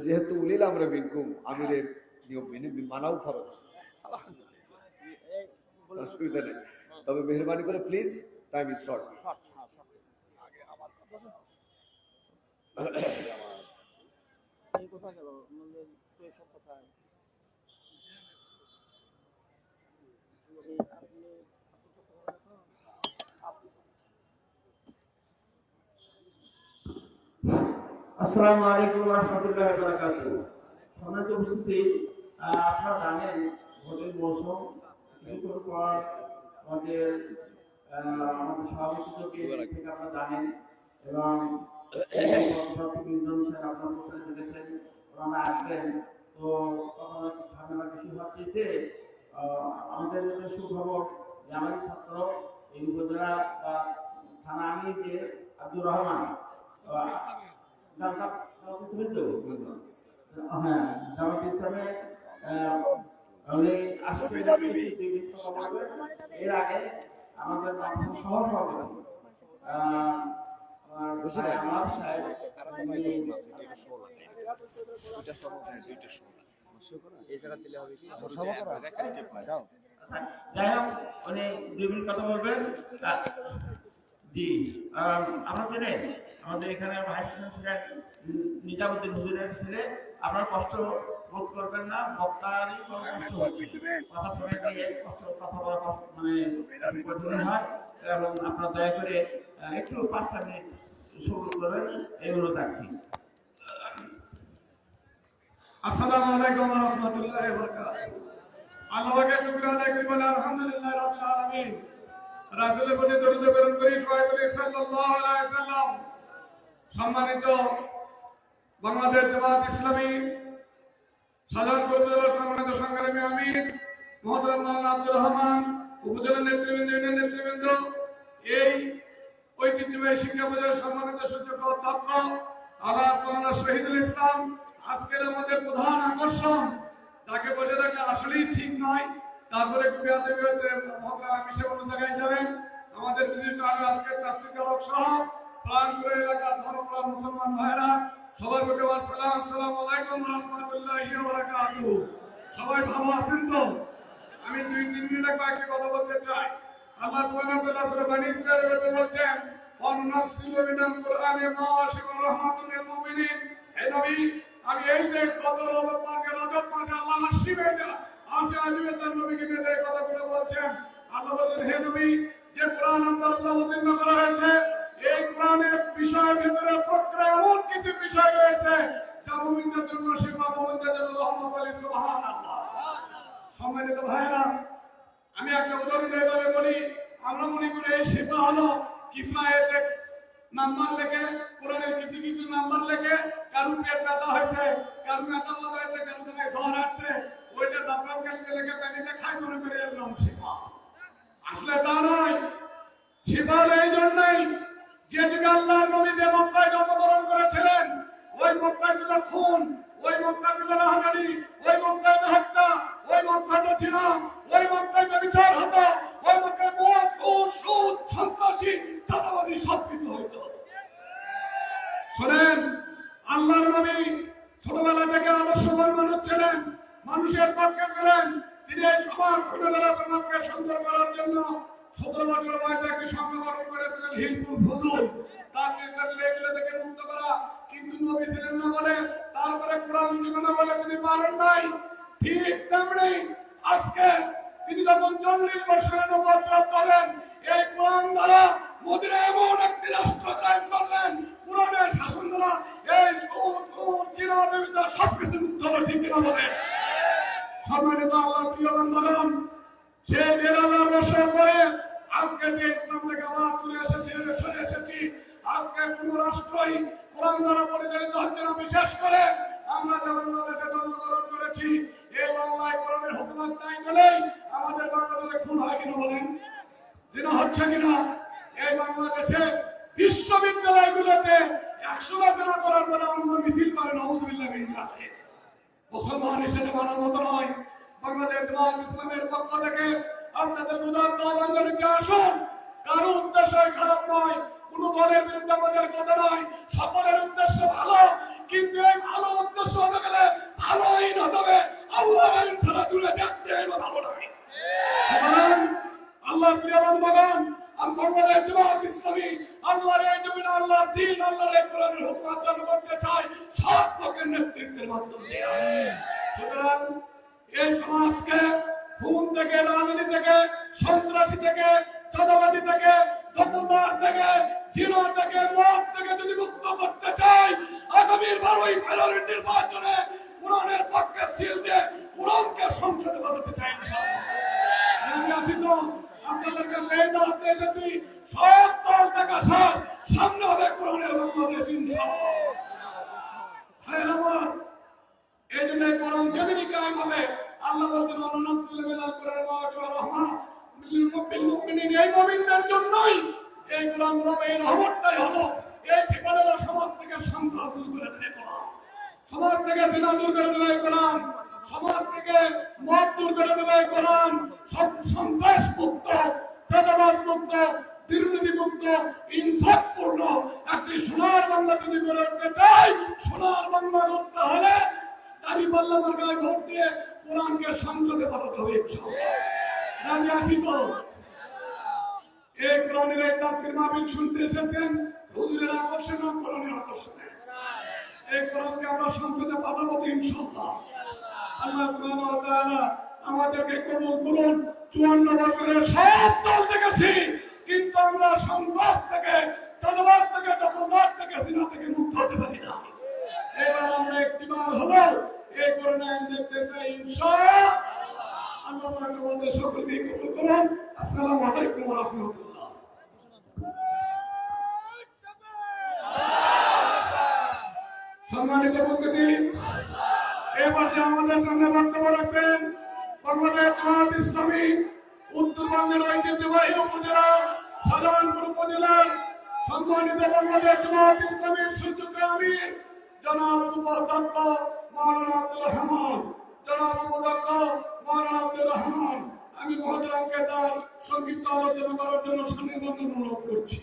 যেহেতু উলিল আমরা বিনকুম আমিরের নিয়ম মেনে মানাও ফরজ অসুবিধা নেই তবে মেহরবানি করে প্লিজ টাইম ইজ শর্ট আগে আমার কথা এই কথা গেল আমাদের তো সব কথা আসসালামু আলাইকুম ওয়া রাহমাতুল্লাহি ওয়া বারাকাতুহু। সম্মানিত উপস্থিতি, আপনারা জানেন ভোটের মৌসুম কিছুক্ষণ পর আমাদের সভাপতি থেকে আপনারা জানেন এবং আপনার প্রশ্ন করেছেন ওনারা আসবেন তো তখন একটু ঝামেলা বেশি হচ্ছে যে আমাদের সুখবর যে আমাদের ছাত্র এই উপজেলা বা থানা আমির যে আব্দুর রহমান হ্যাঁ জামাত ইসলামে উনি এর আগে আমাদের সহসভাপতি আমার সাহেব এই জায়গা দিলে হবে কি যাই হোক উনি 2 মিনিট কথা বলবেন জি আমরা জানেন আমাদের এখানে ভাইস চ্যান্সেলর নিজামুদ্দিন হুজুরের ছেলে আপনারা কষ্ট বোধ করবেন না বক্তারই কষ্ট হচ্ছে কথা শুনে দিয়ে কথা বলা মানে কঠিন হয় এবং আপনারা দয়া করে একটু 5টা মিনিট শুরু করবেন এগুলো থাকছি। আসসালামু আলাইকুম ওয়া রাহমাতুল্লাহি ওয়া বারাকাতুহু। আল্লাহকে শুকর আদায় করি বলে আলহামদুলিল্লাহ রাব্বিল আলামিন। রাসূলের প্রতি দরুদ প্রেরণ করি সবাই বলি সাল্লাল্লাহু আলাইহি ওয়াসাল্লাম। সম্মানিত বাংলাদেশ জামাত ইসলামী সাধারণ পরিষদের সম্মানিত সংগ্রামী আমির মহতরম মাওলানা আব্দুর রহমান, উপজেলা নেতৃবৃন্দ, ইউনিয়ন নেতৃবৃন্দ, এই ঐতিহ্যবাহী শিক্ষা বোর্ডের সম্মানিত সূচক অধ্যক্ষ আল্লাহ মাওলানা শহীদুল ইসলাম, আজকের আমাদের প্রধান আকর্ষণ তাকে বসে রাখা আসলেই ঠিক নয়, তারপরে একটু বেয়াদবি হয়েছে মহতরম মিশে অন্য জায়গায় যাবেন। আমাদের বিশিষ্ট আলম আজকের তাফসীরকারক সহ প্রাণপুর এলাকার ধর্মপ্রাণ মুসলমান ভাইরা সবার বুকে আমার সালাম, আসসালামু আলাইকুম ওয়া রাহমাতুল্লাহি ওয়া বারাকাতুহু। সবাই ভালো আছেন তো? আমি 2-3 মিনিটে কয়েকটি কথা বলতে চাই। আল্লাহ সুবহানাহু সূরা বনী ইসরাঈলের মধ্যে বলেছেন ওয়ানুনাজ্জিলু মিনাল কুরআনি মা হুয়া রাহমাতুল লিল মুমিনিন। হে নবী, আমি এই যে কদর রমজানকে রজব মাসে আল্লাহ আসিবে না আসে আসিবে তার নবীকে নিয়ে এই কথাগুলো বলছেন। আল্লাহ বলেন হে নবী, যে কোরআন আপনার উপর অবতীর্ণ করা হয়েছে এই কোরআনের বিষয়ের ভিতরে প্রক্রিয়া এমন কিছু বিষয় রয়েছে যা মুমিনদের জন্য শিফা, মুমিনদের জন্য রহমত। বলি সুবহানাল্লাহ। সম্মানিত ভাইরা, আমি একটা উদাহরণ এইভাবে বলি, আমরা মনে করি এই শিফা হলো কিছু আয়াতে নাম্বার লেখে, কোরআনের কিছু কিছু নাম্বার লেখে, কারণ পেট ব্যথা হয়েছে, কারণ মাথা ব্যথা হয়েছে, কারণ গায়ে জ্বর আসছে, ওইটা জাফরান কালিতে লেখে পানিতে খাই করে করে এর নাম শিফা। আসলে তা নয়। শিফা এই জন্যই যে যুগে আল্লাহর নবী যে মক্কায় জন্মগ্রহণ করেছিলেন ওই মক্কায় ছিল খুন, ওই মক্কায় ছিল রাহাজানি, ওই মক্কায় হত্যা, ওই মক্কায় ছিল ওই মক্কায় ব্যভিচার হতো, ওই মক্কায় মদ, ঘুষ, সুদ, সন্ত্রাসী, চাঁদাবাজি সবকিছু হইতো। শোনেন, আল্লাহর নবী ছোটবেলা থেকে আদর্শবান মানুষ ছিলেন, মানুষের পক্ষে ছিলেন। তিনি এই সমাজ খুনেবেলা সমাজকে সুন্দর করার জন্য 17 বছর বয়সে একটি সংঘ গঠন করেছিলেন হিলপুর ফুজুল, তার নির্দেশে এগুলো থেকে মুক্ত করা। কিন্তু নবী ছিলেন না বলে, তারপরে কোরআন ছিল না বলে তিনি পারেন নাই। ঠিক তেমনি আজকে তিনি যখন 40 বছরের নবুয়ত প্রাপ্ত হলেন, এই কোরআন দ্বারা মদিনা এমন একটি রাষ্ট্র কায়েম করলেন, কোরআনের শাসন দ্বারা এই সুদ, ঘুষ, জিনা, ব্যভিচার সবকিছু মুক্ত হলো। ঠিক কিনা বলেন? সম্মানিত আল্লাহর প্রিয় বান্দাগণ, সেই 1000 বছর পরে আজকে যে ইসলাম থেকে আবার তুলে সরে এসেছি, আজকে কোন রাষ্ট্রই কোরআন দ্বারা পরিচালিত হচ্ছে না। বিশেষ করে আমরা যে বাংলাদেশে জন্মগ্রহণ করেছি, এই বাংলায় কোরআনের হুকুমত নাই বলেই আমাদের বাংলাদেশে খুন হয় কিনা বলেন, জিনা হচ্ছে কিনা। এই বাংলাদেশে বিশ্ববিদ্যালয়গুলোতে 100 বার জিনা করার পরে আনন্দ মিছিল করে, নাউযুবিল্লাহ মিন যালিক। মুসলমান হিসেবে মানার মতো নয়। বাংলাদেশ জামাত ইসলামের পক্ষ থেকে আপনাদের উদাত্ত আহ্বান জানাচ্ছি, আসুন। কারো উদ্দেশ্য খারাপ নয়, কোন দলের বিরুদ্ধে আমাদের কথা নয়, সকলের উদ্দেশ্য ভালো, কিন্তু এই ভালো উদ্দেশ্য হতে গেলে ভালো আইন হতে হবে। আল্লাহর আইন ছাড়া দূরে থাকতে ভালো নয়। সুতরাং আল্লাহর প্রিয় বান্দাগণ, আমি বাংলাদেশ জামাত ইসলামী আল্লাহর এই জমিনে আল্লাহর দ্বীন, আল্লাহর এই কোরআনের হুকুম চালু করতে চাই সব লোকের নেতৃত্বের মাধ্যমে। সুতরাং এই সমাজকে খুন থেকে, রাজনীতি থেকে, সন্ত্রাসী থেকে, চাঁদাবাজি থেকে, দখলদার থেকে, জিনা থেকে, মদ থেকে যদি মুক্ত করতে চাই, আগামী 12ই ফেব্রুয়ারির নির্বাচনে কোরআনের পক্ষে সিল দিয়ে কোরআনকে সংসদে পাঠাতে চাই ইনশাআল্লাহ। আমি আছি তো, আপনাদেরকে লেটা হাতে এসেছি, সব দল দেখা সামনে হবে কোরআনের বাংলাদেশ ইনশাআল্লাহ। হ্যাঁ আমার এই জন্য কোরআন যেদিনই কায়েম হবে, আল্লাহ বলতেন অনুনাসিলু মিনাল কোরআনি মা হুয়া রাহমা লিল মুমিনিন, এই মুমিনদের জন্যই এই কোরআন এই রহমতটাই হলো। এই ঠিকানা সমাজ থেকে সন্ত্রাস দূর করে দেবে কোরআন, সমাজ থেকে বিনা দূর করে দেবে কোরআন, সমাজ থেকে মদ দূর করে দেবে কোরআন, সব সন্ত্রাস মুক্ত, চাঁদাবাজ মুক্ত, দুর্নীতি মুক্ত, ইনসাফপূর্ণ একটি সোনার বাংলা তৈরি করে উঠতে চাই। সোনার বাংলা করতে হলে দাঁড়িপাল্লা মার্কায় ভোট দিয়ে কোরআনকে সংসদে পাঠাতে হবে ইনশাআল্লাহ। রাজি আছি তো? এই কোরআনের এই তাফসীর মাহফিল শুনতে এসেছেন হুজুরের আকর্ষণে, কোরআনের আকর্ষণে। এই কোরআনকে আমরা সংসদে পাঠাবো ইনশাআল্লাহ। আল্লাহ সুবহানাহু ওয়া তাআলা আমাদেরকে কবুল করুন। 54 বছরের সব দল দেখেছি, কিন্তু আমরা সন্ত্রাস থেকে, চাঁদাবাজ থেকে, দখলদার থেকে, জিনা থেকে মুক্ত হতে পারি না। এবার আমরা একটিবার হলো এই কোরআন আইন দেখতে চাই ইনশাআল্লাহ। আল্লাহ পাক আমাদের সকলকে কবুল করুন। আসসালামু আলাইকুম ওয়া রাহমাতুল্লাহ। সম্মানিত উপস্থিতি, এবার যে আমাদের সামনে বক্তব্য রাখবেন বাংলাদেশ জামাত ইসলামী উত্তরবঙ্গের ঐতিহ্যবাহী উপজেলা শাহজাহানপুর উপজেলার সম্মানিত বাংলাদেশ জামাত ইসলামীর সুযোগ্য আমির জনাব উপাধ্যক্ষ মাওলানা আব্দুর রহমান, জনাব উপাধ্যক্ষ মাওলানা আব্দুর রহমান, আমি মহতরমকে তার সংক্ষিপ্ত আলোচনা করার জন্য সান্নিধ্য অনুরোধ করছি।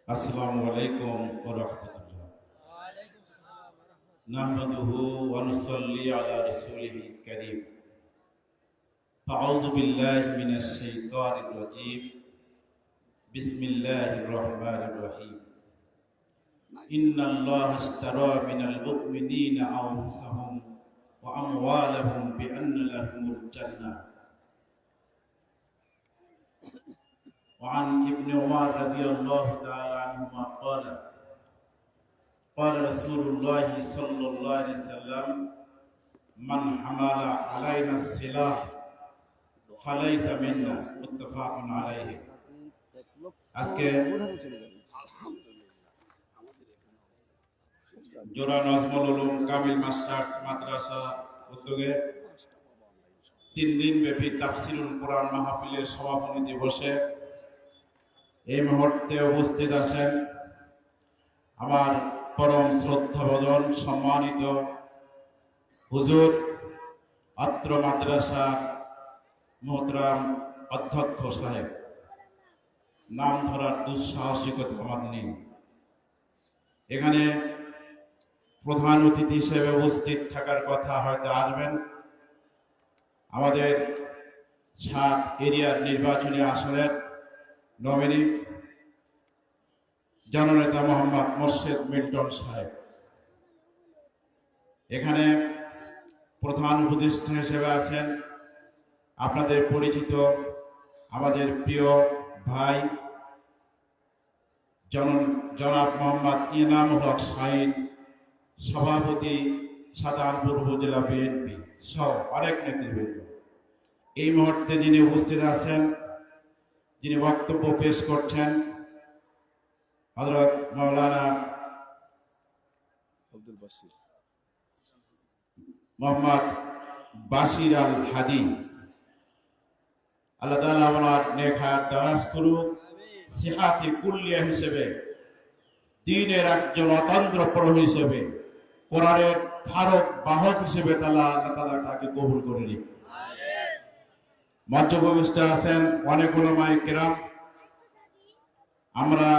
আসসালামু আলাইকুম ওয়া রাহমাতুল্লাহ। নাহমাদুহু ওয়া নুসাল্লি আলা রাসূলিহিল কারীম। আউযু বিল্লাহি মিনাশ শাইতানির রাজীম। বিসমিল্লাহির রহমানির রহিম। ইন্নাল্লাহা আশতারা মিনাল মুমিনিনা আনফুসাহুম ওয়া আমওয়ালাহুম বিআন্না লাহুমুল জান্নাহ। وعن ابن عمر رضي الله تعالى عنهما قال قال رسول الله صلى الله عليه وسلم من حمل علينا السلاح فليس منا متفق عليه। আজকে জোড়া নজমুল উলুম কামিল মাস্টার্স মাদ্রাসা উদ্যোগে 3 দিন ব্যাপী তাফসীরুল কোরআন মাহফিলের সমাপনী দিবসে এই মুহূর্তে উপস্থিত আছেন আমার পরম শ্রদ্ধাভাজন সম্মানিত হুজুর, আত্র মাদ্রাসার মোহতরাম অধ্যক্ষ সাহেব। নাম ধরার দুঃসাহসিকতা আমার নেই। এখানে প্রধান অতিথি হিসেবে উপস্থিত থাকার কথা হয়তো আসবেন আমাদের 7 এরিয়ার নির্বাচনী আসনের নমিনি জননেতা মোহাম্মদ মোর্শেদ মিল্টন সাহেব। এখানে প্রধান উপদেষ্টা হিসেবে আছেন আপনাদের পরিচিত আমাদের প্রিয় ভাই জনাব মোহাম্মদ ইনামুল হক শাহীন, সভাপতি শাহজাহানপুর উপজেলা বিএনপি সহ অনেক নেতৃবৃন্দ। এই মুহূর্তে যিনি উপস্থিত আছেন, যিনি বক্তব্য পেশ করছেন, হযরত মাওলানা মোহাম্মদ বাশির আল হাদি। আল্লাহ তাআলা ওনার নেক হায়াত দারাজ করুক, সিহাতে কুল্লিয়া হিসেবে, দ্বীনের একজন অতন্ত্র প্রহরী হিসেবে, কোরআনের ধারক বাহক হিসেবে আল্লাহ তাআলা তাকে কবুল করে নিন। মঞ্চ উপবিষ্ট আছেন অনেক উলামায়ে কেরাম। আমরা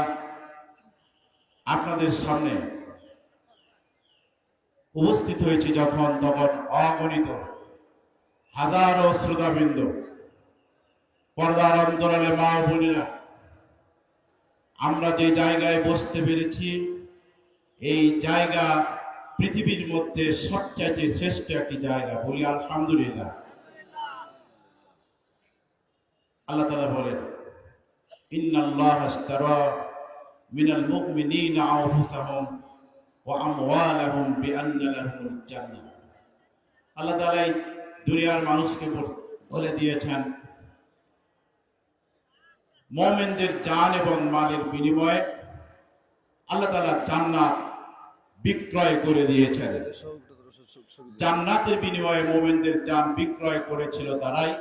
আপনাদের সামনে উপস্থিত হয়েছি যখন, তখন অগণিত হাজারো শ্রোতাবৃন্দ, পর্দার অন্তরালে মা ও বোনেরা, আমরা যে জায়গায় বসতে পেরেছি এই জায়গা পৃথিবীর মধ্যে সবচাইতে শ্রেষ্ঠ একটি জায়গা, বলি আলহামদুলিল্লাহ। আল্লাহ তাআলা বলেন, ইন্নাল্লাহা আশতারা মিনাল মুমিনিনা আনফুসাহুম ওয়া আমওয়ালাহুম বিআন্না লাহুমুল জান্নাহ। আল্লাহ তাআলা দুনিয়ার মানুষকে বলে দিয়েছেন, মুমিনদের জান এবং মালের বিনিময়ে আল্লাহ তাআলা জান্নাত বিক্রয় করে দিয়েছেন। জান্নাতের বিনিময়ে মুমিনদের জান বিক্রয় করেছিল তারাই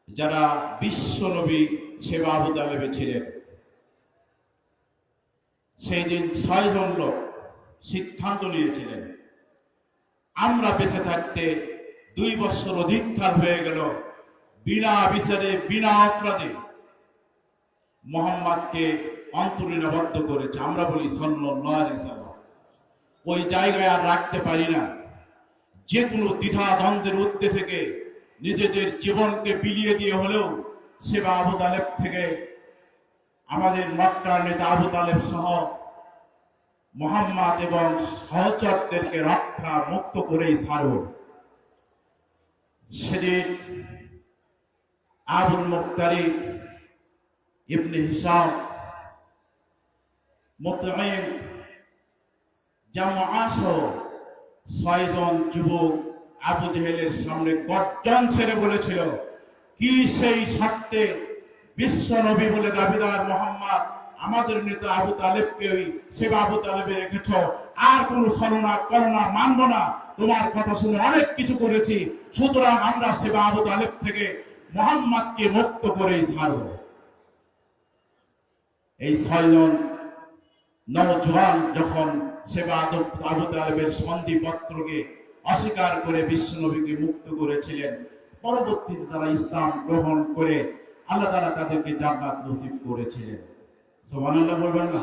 যারা বিশ্ব নবী সেবা আবু তালেবে ছিলেন। সেই দিন 6 জন লোক সিদ্ধান্ত নিয়েছিলেন, আমরা বেঁচে থাকতে 2 বছর অধিককাল হয়ে গেল, বিনা বিচারে বিনা অপরাধে মুহাম্মদকে অন্তরীণাবদ্ধ করেছে। আমরা বলি সাল্লাল্লাহু আলাইহি সাল্লাম। ওই জায়গায় আর রাখতে পারি না। যে কোনো দ্বিধা দ্বন্দ্বের ঊর্ধ্বে থেকে নিজেদের জীবনকে বিলিয়ে দিয়ে হলেও সেবা আবু তালেব থেকে আমাদের মক্কার নেতা আবু তালেব সহ মুহাম্মদ এবং সহচরদেরকে রক্ষা মুক্ত করেই ছাড়ব। সেদিন আবুল মুক্তারি ইবনে হিশাম, মুতঈম, জামআ সহ 6 জন যুবক আবু জেহেলের সামনে গর্জন ছেড়ে বলেছিল, কি সেই শর্তে বিশ্ব নবী বলে দাবিদার মুহাম্মদ আমাদের নেতা আবু তালেবকে ওই সেবা আবু তালেবে রেখেছ? আর কোন ছলনা করোনা মানব না। তোমার কথা শুনে অনেক কিছু করেছি, সুতরাং আমরা সেবা আবু তালেব থেকে মুহাম্মদকে মুক্ত করেই ছাড়ব। এই 6 জন নওজোয়ান যখন সেবা আবু তালেবের সন্ধিপত্রকে অস্বীকার করে বিশ্ব নবীকে মুক্ত করেছিলেন, পরবর্তীতে তারা ইসলাম গ্রহণ করে আল্লাহ তাআলা তাদেরকে জান্নাত নসিব করেছিলেন। সুবহানাল্লাহ বলবেন না?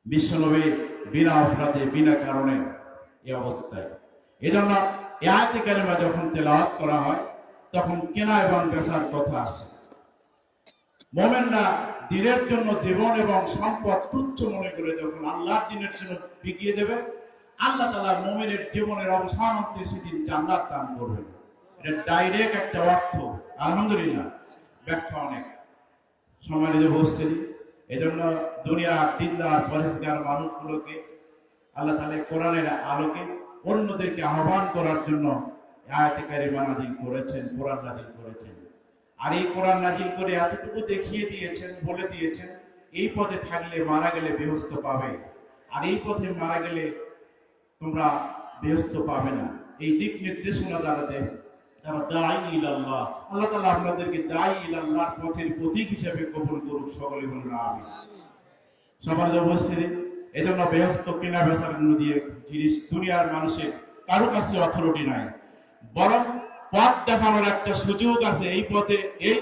বিশ্ব নবী বিনা অপরাধে বিনা কারণে এই অবস্থায়। এজন্য এই আয়াতে কারিমা যখন তেলাওয়াত করা হয় তখন কেনা এবং বেচার কথা আসে। মুমিনরা দ্বীনের জন্য জীবন এবং সম্পদ তুচ্ছ মনে করে যখন আল্লাহর দ্বীনের জন্য বিকিয়ে দেবে, আল্লাহ তাআলা মুমিনের জীবনের অবসান অন্তে সেদিন জান্নাত দান করবেন। এটা ডাইরেক্ট একটা অর্থ। আলহামদুলিল্লাহ, ব্যাখ্যা অনেক সম্মানিত উপস্থিতি। এজন্য দুনিয়ার দিনদার পরহেজগার মানুষগুলোকে আল্লাহ তাআলা কোরআনের আলোকে অন্যদেরকে আহ্বান করার জন্য আয়াতে কারিমা নাযিল করেছেন, কোরআন নাযিল করেছেন। আর এই কোরআন নাযিল করে এতটুকু দেখিয়ে দিয়েছেন, বলে দিয়েছেন, এই পথে থাকলে মারা গেলে বেহেশত পাবে, আর এই পথে মারা গেলে তোমরা বেহেশত পাবে না। এই দিক নির্দেশনা দ্বারা দেয় তারা দাঈ ইলাল্লাহ। আল্লাহ তাআলা আপনাদেরকে দাঈ ইলাল্লাহর পথের প্রতীক হিসেবে কবুল করুক। সকলে বলুন আমিন। সবার উপস্থিতি। এজন্য বেহেশত কেনা বেচার দিয়ে জিনিস দুনিয়ার মানুষের কারো কাছে অথরিটি নাই, বরং পথ দেখানোর একটা সুযোগ আছে। এই পথে এই,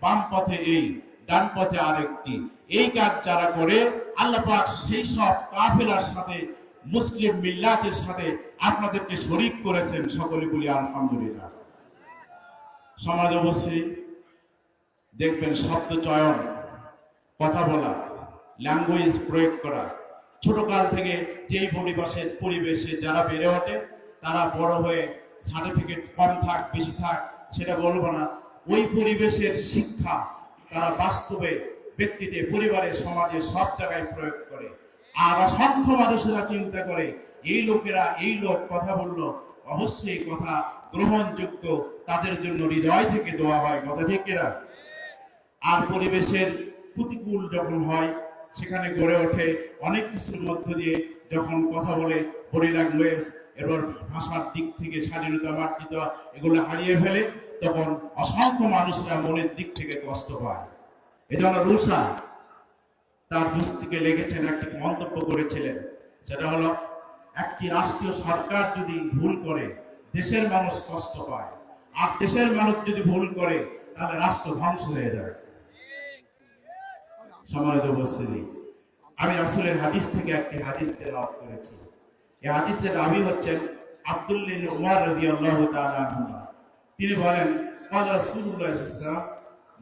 বাম পথে এই, ডান পথে আরেকটি। এই কাজ যারা করে আল্লাহ পাক সেই সব কাফেলার সাথে মুসলিম মিল্লাতের সাথে আপনাদেরকে শরীক করেছেন। সকলে বলি আলহামদুলিল্লাহ। সমাজ অবশ্যই দেখবেন শব্দ চয়ন, কথা বলা, ল্যাঙ্গুয়েজ প্রয়োগ করা, ছোটকাল থেকে যেই পরিবেশে যারা বেড়ে ওঠে তারা বড় হয়ে সার্টিফিকেট কম থাক বেশি থাক সেটা বলবো না, ওই পরিবেশের শিক্ষা তারা বাস্তবে ব্যক্তিতে, পরিবারে, সমাজে সব জায়গায় প্রয়োগ করে। আর অসংখ্য মানুষেরা চিন্তা করে এই লোকেরা, এই লোক কথা বললো, অবশ্যই কথা গ্রহণযোগ্য, তাদের জন্য হৃদয় থেকে দেওয়া হয়। কথা ঠিক কিনা? আর পরিবেশের প্রতিকূল যখন হয় সেখানে গড়ে ওঠে অনেক কিছুর মধ্য দিয়ে, যখন কথা বলে বডি ল্যাঙ্গুয়েজ এরপর ভাষার দিক থেকে স্বাধীনতা মাতৃত্ব এগুলো হারিয়ে ফেলে, তখন অসংখ্য মানুষরা মনের দিক থেকে কষ্ট পায়। এজন্য রুশা তার পুস্তকে লিখেছেন, একটি মন্তব্য করেছিলেন, সেটা হলো একটি রাষ্ট্রীয় সরকার যদি ভুল করে দেশের মানুষ কষ্ট পায়, আর দেশের মানুষ যদি ভুল করে তাহলে রাষ্ট্র ধ্বংস হয়ে যায়। সম্মানিত উপস্থিতি, আমি রাসূলের হাদিস থেকে একটি হাদিস তেলাওয়াত করেছি। এই হাদিসের রাবী হচ্ছেন আব্দুল্লাহ ইবনে উমর রাদিয়াল্লাহু তাআলা আনহু। তিনি বলেন, ক্বালা রাসূলুল্লাহ সাল্লাল্লাহু আলাইহি ওয়াসাল্লাম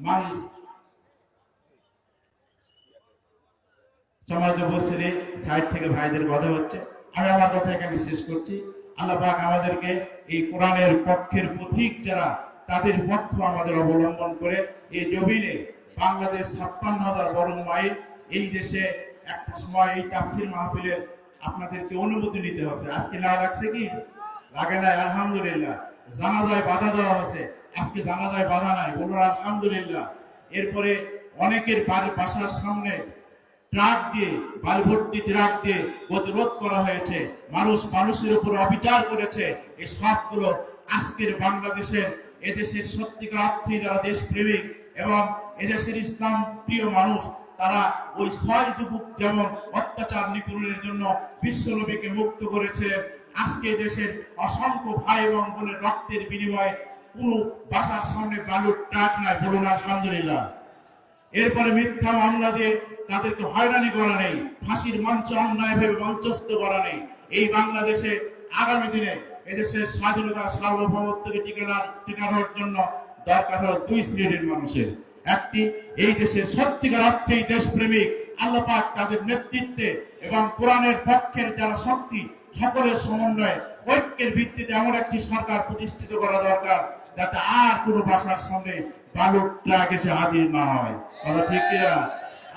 মান। সম্মানিত উপস্থিতি, সাইড থেকে ভাইদের কথা হচ্ছে, আমি আমার কথা এখানে শেষ করছি। আল্লাহ পাক আমাদেরকে এই কোরআনের পক্ষের পথিক যারা, তাদের পক্ষ আমাদের অবলম্বন করে এই জমিনে বাংলাদেশ ৫৬,০০০ বর্গ মাইল, এই দেশে একটা সময় এই তাফসীর মাহফিলের আপনাদেরকে অনুমতি নিতে হচ্ছে। আজকে না লাগছে কি? লাগে না? আলহামদুলিল্লাহ। জানাজায় বাধা দেওয়া হয়েছে, আজকে জানাজায় বাধা নাই, বলুন আলহামদুলিল্লাহ। এরপরে অনেকের বাসার সামনে ট্রাক দিয়ে, বালু ভর্তি ট্রাক দিয়ে গতিরোধ করা হয়েছে, মানুষের উপর অবিচার করেছে। এই সবগুলো আজকের বাংলাদেশের, এদেশের সত্যিকার অর্থে যারা দেশপ্রেমিক এবং এদেশের ইসলাম প্রিয় মানুষ, তারা ওই ৬ যুবক যেমন অত্যাচার নিপীড়নের জন্য বিশ্বনবীকে মুক্ত করেছে, আজকে দেশের অসংখ্য ভাই এবং বোনের রক্তের বিনিময়ে কোনো বাসার সামনে বালুর ট্রাক নাই, বলুন আলহামদুলিল্লাহ। এরপরে মিথ্যা মামলা দিয়ে তাদেরকে হয়রানি করা নেই, ফাঁসির মঞ্চ অন্যায়ভাবে মঞ্চস্থ করা নেই। এই বাংলাদেশে আগামী দিনে এদেশের স্বাধীনতা সার্বভৌমত্বকে টিকানোর জন্য দরকার হলো ২ শ্রেণীর মানুষের। একটি, এই দেশের সত্যিকার অর্থেই দেশপ্রেমিক, আল্লাহ পাক তাদের নেতৃত্বে এবং কোরআনের পক্ষের যারা শক্তি, সকলের সমন্বয়ে ঐক্যের ভিত্তিতে এমন একটি সরকার প্রতিষ্ঠিত করা দরকার, যাতে আর কোনো বাসার সামনে বালুর ট্রাক এসে হাজির না হয়। কথা ঠিক কিনা?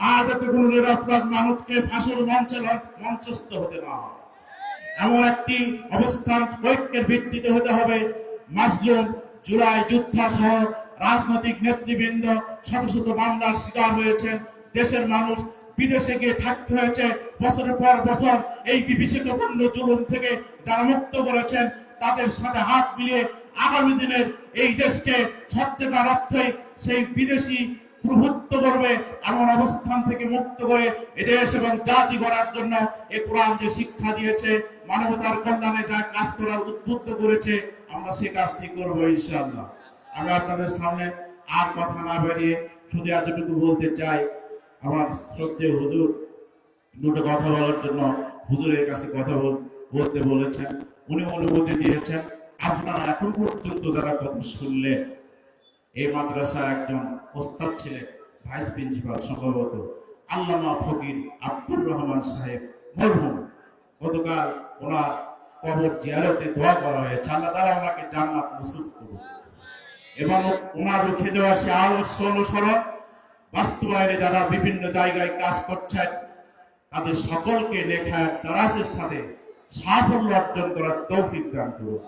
আর যাতে কোনো নিরপরাধ মানুষকে ফাঁসির মঞ্চস্থ হতে না হয়, এমন একটি অবস্থান ঐক্যের ভিত্তিতে হতে হবে। মাজলুম, জুলাই যোদ্ধা সহ রাজনৈতিক নেতৃবৃন্দ শত শত মামলার শিকার হয়েছেন, দেশের মানুষ বিদেশে গিয়ে থাকতে হয়েছে, বছরের পর বছর এই বিভীষিকাপূর্ণ জুলুম থেকে যারা মুক্ত করেছেন, তাদের সাথে হাত মিলিয়ে আগামী দিনের এই দেশকে সত্যিকার অর্থে সেই বিদেশি প্রভুত্ব করবে এমন অবস্থান থেকে মুক্ত করে এদেশ এবং জাতি গড়ার জন্য এই কোরআন যে শিক্ষা দিয়েছে, মানবতার কল্যাণে যা কাজ করার উদ্বুদ্ধ করেছে, আমরা সে কাজটি করবো ইনশাআল্লাহ। আমি আপনাদের সামনে আর কথা না বেরিয়ে শুধু এতটুকু বলতে চাই, আমার শ্রদ্ধেয় হুজুর দুটো কথা বলার জন্য হুজুরের কাছে কথা বলতে বলেছেন, উনি অনুমতি দিয়েছেন। আপনারা এখন পর্যন্ত যারা কথা শুনলেন, এই মাদ্রাসার একজন ওস্তাদ ছিলেন, ভাইস প্রিন্সিপাল সম্ভবত আল্লামা ফকির আব্দুর রহমান সাহেব মরহুম। গতকাল ওনার কবর জিয়ারতে দোয়া করা হয়েছে, আল্লাহ তাআলা ওনাকে জান্নাত নসিব করুন এবং ওনার রুখে দেওয়া সে আদর্শ অনুসরণ বাস্তবায়নে যারা বিভিন্ন জায়গায় কাজ করছেন, তাদের সকলকে লেখার তারাসের সাথে সাফল্য অর্জন করার তৌফিক দান করুন।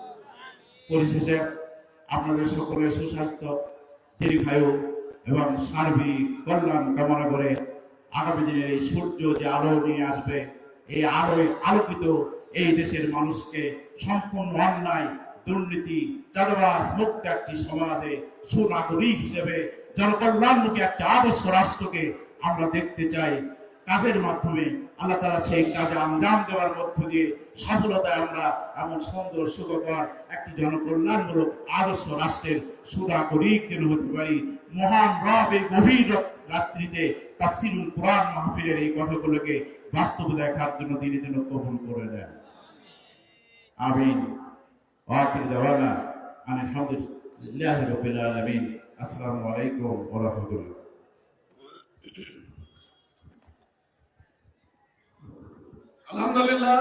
পরিশেষে আপনাদের সকলের সুস্বাস্থ্য, দীর্ঘায়ু এবং সার্বিক কল্যাণ কামনা করে আগামী দিনের এই সূর্য যে আলো নিয়ে আসবে, এই আলোয় আলোকিত এই দেশের মানুষকে সম্পূর্ণ অন্যায়, দুর্নীতি, চাঁদাবাজ মুক্ত একটি সমাজে সুনাগরিক হিসেবে জনকল্যাণমুখী একটা আদর্শ রাষ্ট্রকে আমরা দেখতে চাই। কাজের মাধ্যমে আল্লাহ তাআলা সেই কাজে আঞ্জাম দেওয়ার মধ্য দিয়ে সফলতায় আমরা এমন সুন্দর সুখকর একটি জনকল্যাণমূলক আদর্শ রাষ্ট্রের সুনাগরিক যেন হতে পারি। মহান রব এই গভীর রাত্রিতে তাফসীরুল কোরআন মাহফিলের এই কথাগুলোকে বাস্তবে দেখার জন্য তিনি যেন কবুল করে নেন। আমিন। ওয়াকিল দাওয়ানা আলহামদুলিল্লাহি রাব্বিল আলামিন। আসসালামু আলাইকুম ওয়া রাহমাতুল্লাহ। আলহামদুলিল্লাহ।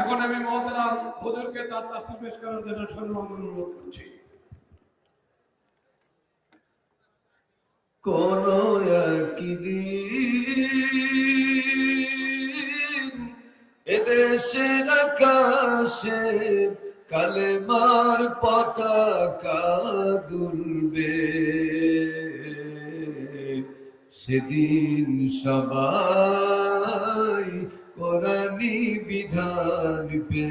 এখন আমি মহতারাম হুজুরকে তার তাফসীর পেশ করার জন্য সম্মান অনুরোধ করছি। কোন একদিন এদেশের আকাশে কালেমার পতাকা দুলবে, সেদিন সবাই কোরআনী বিধান পে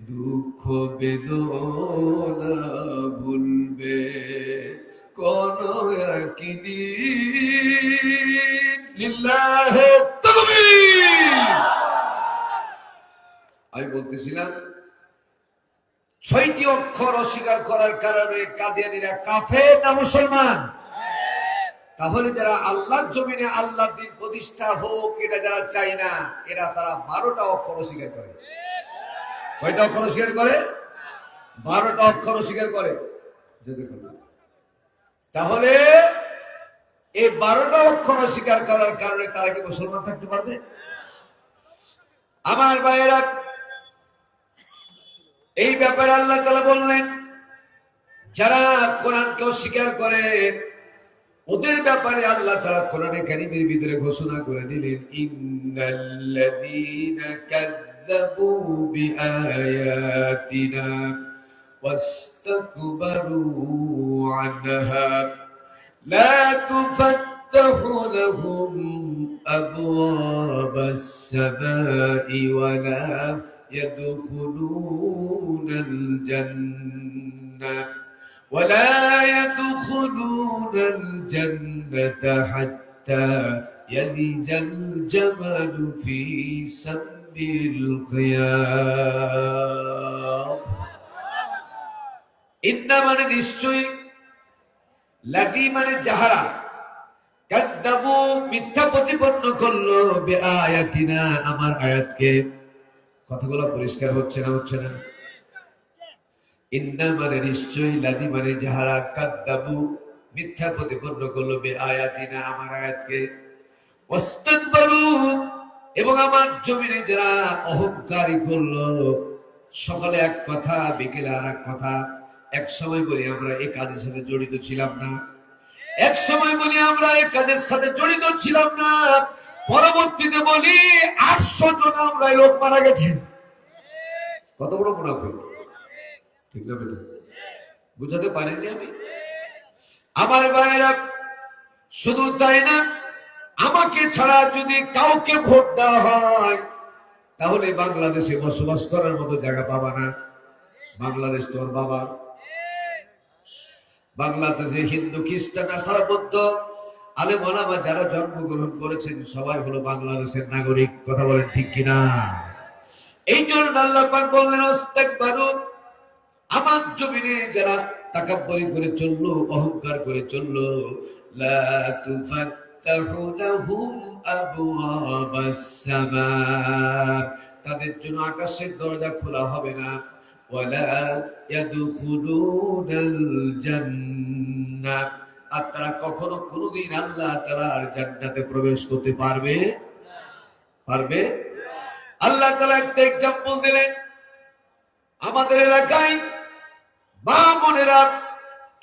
দুঃখ বেদনা ভুলবে কোন একদিন। লিল্লাহে তাকবীর। আমি বলতেছিলাম 6টি অক্ষর অস্বীকার করার কারণে কাদিয়ানীরা কাফের না মুসলমান? তাহলে যারা আল্লাহর জমিনে আল্লাহর দিন প্রতিষ্ঠা হোক এটা যারা চায় না, এরা তারা 12টা অক্ষর অস্বীকার করে। কয়টা অক্ষর অস্বীকার করে? 12টা অক্ষর অস্বীকার করে। তাহলে এই 12টা অক্ষর অস্বীকার করার কারণে তারা কি মুসলমান থাকতে পারবে? আমার ভাইয়েরা, এই ব্যাপারে আল্লাহ তাআলা বললেন যারা কোরআনকে অস্বীকার করে ওদের ব্যাপারে আল্লাহ তাআলা কোরআনে কারীমের ভিতরে ঘোষণা করে দিলেন, ইন্নাল্লাযীনা কাযযাবু বিআয়াতিনা ওয়াস্তাকবারু আনহা লা তুফাত্তাহু লাহুম আবওয়াবাস সামাই ওয়া লা ইয়াদখুলুনাল জান্নাহ ولا يدخلون الجنة حتى يلج الجمل في سم الخياط إن من নিশ্চয় লাদি মানে যাহারা কাযযাবু মিথ্যা প্রতিপন্ন করলো বিআয়াতিনা আমার আয়াতকে। কথাগুলো পরিষ্কার হচ্ছে না? হচ্ছে না? ইন্না মানে নিশ্চয়ই, লাদি মানে যাহারা, কাযযাবু মিথ্যা প্রতিপন্ন করলো বিআয়াতিনা আমার আয়াতকে, ওয়াস্তাকবারু এবং আমার জমিনে যারা অহংকারী করলো। সকালে এক কথা, বিকেলে আর এক কথা। এক সময় বলি আমরা এই কাজের সাথে জড়িত ছিলাম না, এক সময় বলি আমরা এই কাজের সাথে জড়িত ছিলাম না, পরবর্তীতে বলি 800 জন আমরা লোক মারা গেছে। কত বড় মুনাফিক! ঠিক না বেটা? বুঝাতে পারিনি আমি? আমার ভাইরা, শুধু তাই না, আমাকে ছাড়া যদি কাউকে ভোট দেওয়া হয় তাহলে বাংলাদেশে বসবাস করার মতো জায়গা পাবা না। বাংলাদেশ তোর বাবা। বাংলাদেশে হিন্দু, খ্রিস্টান, নাসারা, বৌদ্ধ, আলেম ওলামা যারা জন্মগ্রহণ করেছেন সবাই হলো বাংলাদেশের নাগরিক। কথা বলেন ঠিক কিনা? এই জন্য আল্লাহ পাক বললেন, ওয়াস্তাকবারু আমার জমিনে যারা তাকাব্বুরি করে চললো, অহংকার করে চললো, লা তুফাত্তাহু লাহুম আবওয়াবাস সামা তাদের জন্য আকাশের দরজা খোলা হবে না, ওয়ালা ইয়াদখুলুনাল জান্নাহ আর তারা কখনো কোনোদিন আল্লাহ তাআলার জান্নাতে প্রবেশ করতে পারবে? আল্লাহ তাআলা একটা এক্সাম্পল দিলেন। আমাদের এলাকায় মা বোনেরা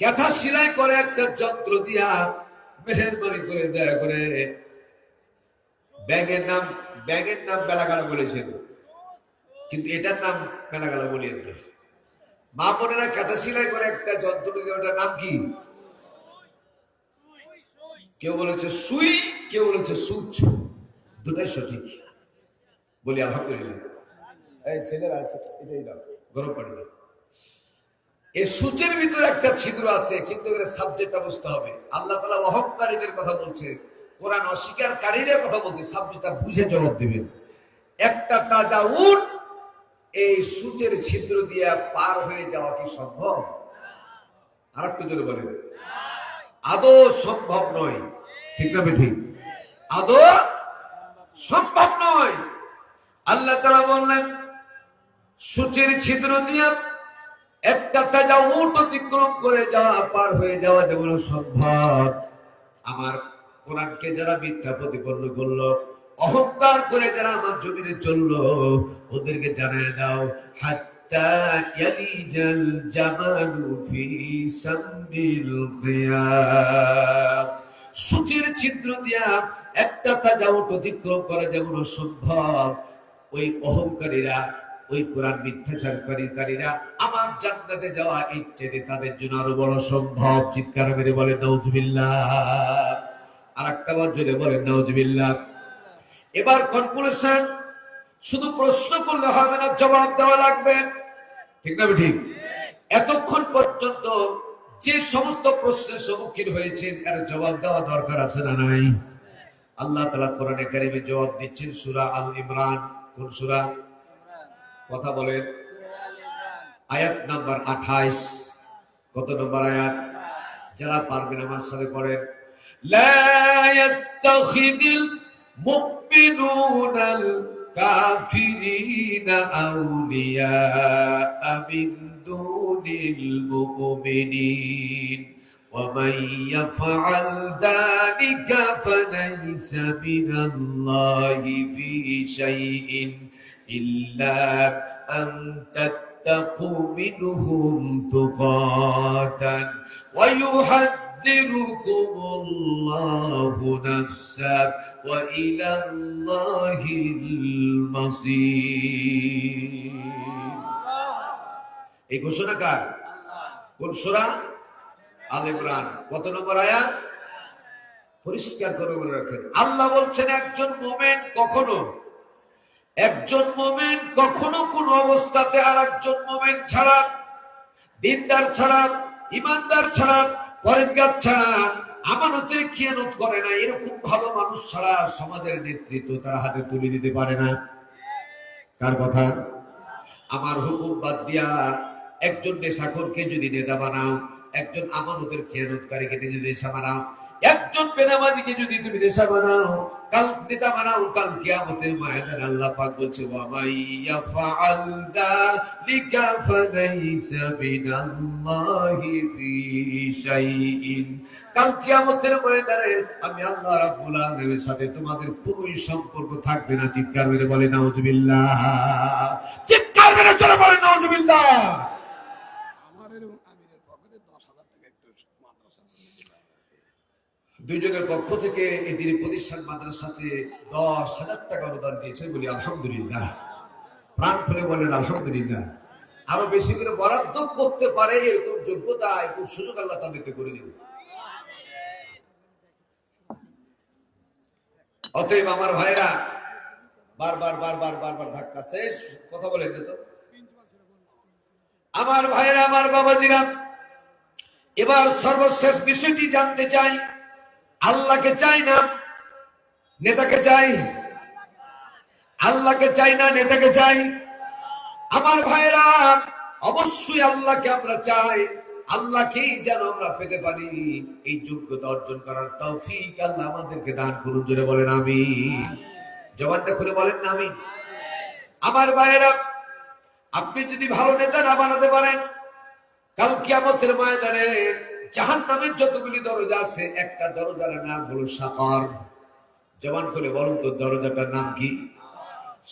ক্যাথা সেলাই করে একটা যন্ত্র দিয়া, মেহেরবানি করে দয়া করে ব্যাগের নাম বেলাগালা বলেছেন, কিন্তু এটার নাম বেলাগালা বলিয়েন না। মা বোনেরা ক্যাথা সেলাই করে একটা যন্ত্র দিয়ে, ওটার নাম কি? কেউ বলেছে সুই, কেউ বলেছে সুচ। দুটাই সঠিক। বলি আলহামদুলিল্লাহ। এই ছেলেরা আছে, এটাই দাও, গরম পানি দাও। এই সূচের ভিতরে একটা ছিদ্র আছে, কিন্তু এর সাবজেক্টটা বুঝতে হবে। আল্লাহ তাআলা অহংকারীদের কথা বলছে, কোরআন অস্বীকারীদের কথা বলছে, সাবজেক্টটা বুঝে জবাব দিবেন। একটা তাজা উট এই সূচের ছিদ্র দিয়ে পার হয়ে যাওয়া কি সম্ভব? আরেকটু জোরে বলেন। আদৌ সম্ভব নয়। ঠিক না ঠিক? আদৌ সম্ভব নয়। আল্লাহ তাআলা বললেন সূচের ছিদ্র দিয়ে একটা তাজা উট অতিক্রম করে যাওয়া, পার হয়ে যাওয়া যেমন সম্ভব, আমার কোরআনকে যারা মিথ্যা প্রতিপন্ন করলো, অহংকার করে যারা আমার জমিনে চললো, ওদেরকে জানিয়ে দাও, হাত্তা ইয়ালিজাল জামালু ফি সামিল খিয়াত সূচের ছিদ্র দিয়া একটা তাজা উট অতিক্রম করা যেমন সম্ভব, ওই অহংকারীরা, ওই কোরআন মিথ্যাচারকারীরা আমার জান্নাতে যাওয়া ইচ্ছে তাদের জন্য আরো বড় সম্ভব। চিৎকার মেরে বলেন নাউজুবিল্লাহ। আর একটা বার জোরে বলেন নাউজুবিল্লাহ। এবার কনক্লুশন, শুধু প্রশ্ন করলে হবে না, জবাব দেওয়া লাগবে। ঠিক না ঠিক? এতক্ষণ পর্যন্ত যে সমস্ত প্রশ্নের সম্মুখীন হয়েছেন এর জবাব দেওয়া দরকার আছে না নাই? আল্লাহ তাআলা কোরআনে কারিমে জবাব দিচ্ছেন সূরা আল ইমরান। কোন সূরা? কথা বলেন। আয়াত নাম্বার 28। কত নম্বর আয়াত? যারা পারবেন আমার সাথে পড়েন। লা ইয়াত্তাখিদিল মুমিনুনাল কাফিরিনা আউলিয়া মিন দুনিল মুমিনিন ওয়া মান ইয়াফআল যালিকা ফালাইসা মিনাল্লাহি ফি শাইইন ইল্লা আন تتقوا منهم تقاتا ويحذركم الله نفسا وإلى الله المصير। এই ঘোষণা কার? কোন সূরা? আল ইমরান। কত নম্বর আয়াত? পরিষ্কার করে বলে রাখেন, আল্লাহ বলছেন একজন মুমিন কখনো কোন অবস্থাতে আর একজন মুমিন ছাড়া, দিনদার ছাড়া, ইমানদার ছাড়া, পরেজগার ছাড়া, আমানতের খিয়ানত করে না, এরকম ভালো মানুষ ছাড়া সমাজের নেতৃত্ব তার হাতে তুলে দিতে পারে না। কার কথা? আমার হুকুম বাদ দিয়া একজন নেশাখোরকে যদি নেতা বানাও, একজন আমানতের খিয়ানতকারীকে যদি নেশা বানাও, একজন বেনামাজিকে যদি তুমি নেশা বানাও, কাল নেতা বানাও, কাল কিয়ামতের ময়দানে আল্লাহ পাক বলছে ওয়া মাইয়া ফাআল যালিকা ফালাইসা মিনাল্লাহি ফি শাইইন। কাল কিয়ামতের ময়দানে আমি আল্লাহ রাব্বুল আলামিনের সাথে তোমাদের কোনোই সম্পর্ক থাকবে না। চিৎকার মেরে বলে নাউজুবিল্লাহ। চিৎকার মেরে চলে বলে নাউজুবিল্লাহ। দুইজনের পক্ষ থেকে এই দিনী প্রতিষ্ঠান মাদ্রাসাতে 10,000 টাকা অনুদান দিয়েছে, বলি আলহামদুলিল্লাহ। প্রাণ খুলে বলেন আলহামদুলিল্লাহ। আরো বেশি করে বরাদ্দ করতে পারে এরকম যোগ্যতা এবং সুযোগ আল্লাহ তাদেরকে করে দিবে। অতএব আমার ভাইরা, বারবার ধাক্কা শেষ কথা বলেন তো আমার ভাইরা, আমার বাবাজিরা, এবার সর্বশেষ বিষয়টি জানতে চাই। আল্লাহকে চাই না নেতাকে চাই? আল্লাহকে চাই না নেতাকে চাই? আমার ভাইরা, অবশ্যই আল্লাহকে আমরা চাই। আল্লাহকেই যেন আমরা পেতে পারি, এই যোগ্যতা অর্জন করার তৌফিক আল্লাহ আমাদেরকে দান করুন। জোরে বলেন আমিন। জবানটা খুলে বলেন না আমিন। আমার ভাইরা, আপনি যদি ভালো নেতা না বানাতে পারেন, কাল কিয়ামতের ময়দানে জাহান্নামের যতগুলি দরজা আছে, একটা দরজার নাম হলো সাকার। জবান করে বলুন তো দরজাটার নাম কি?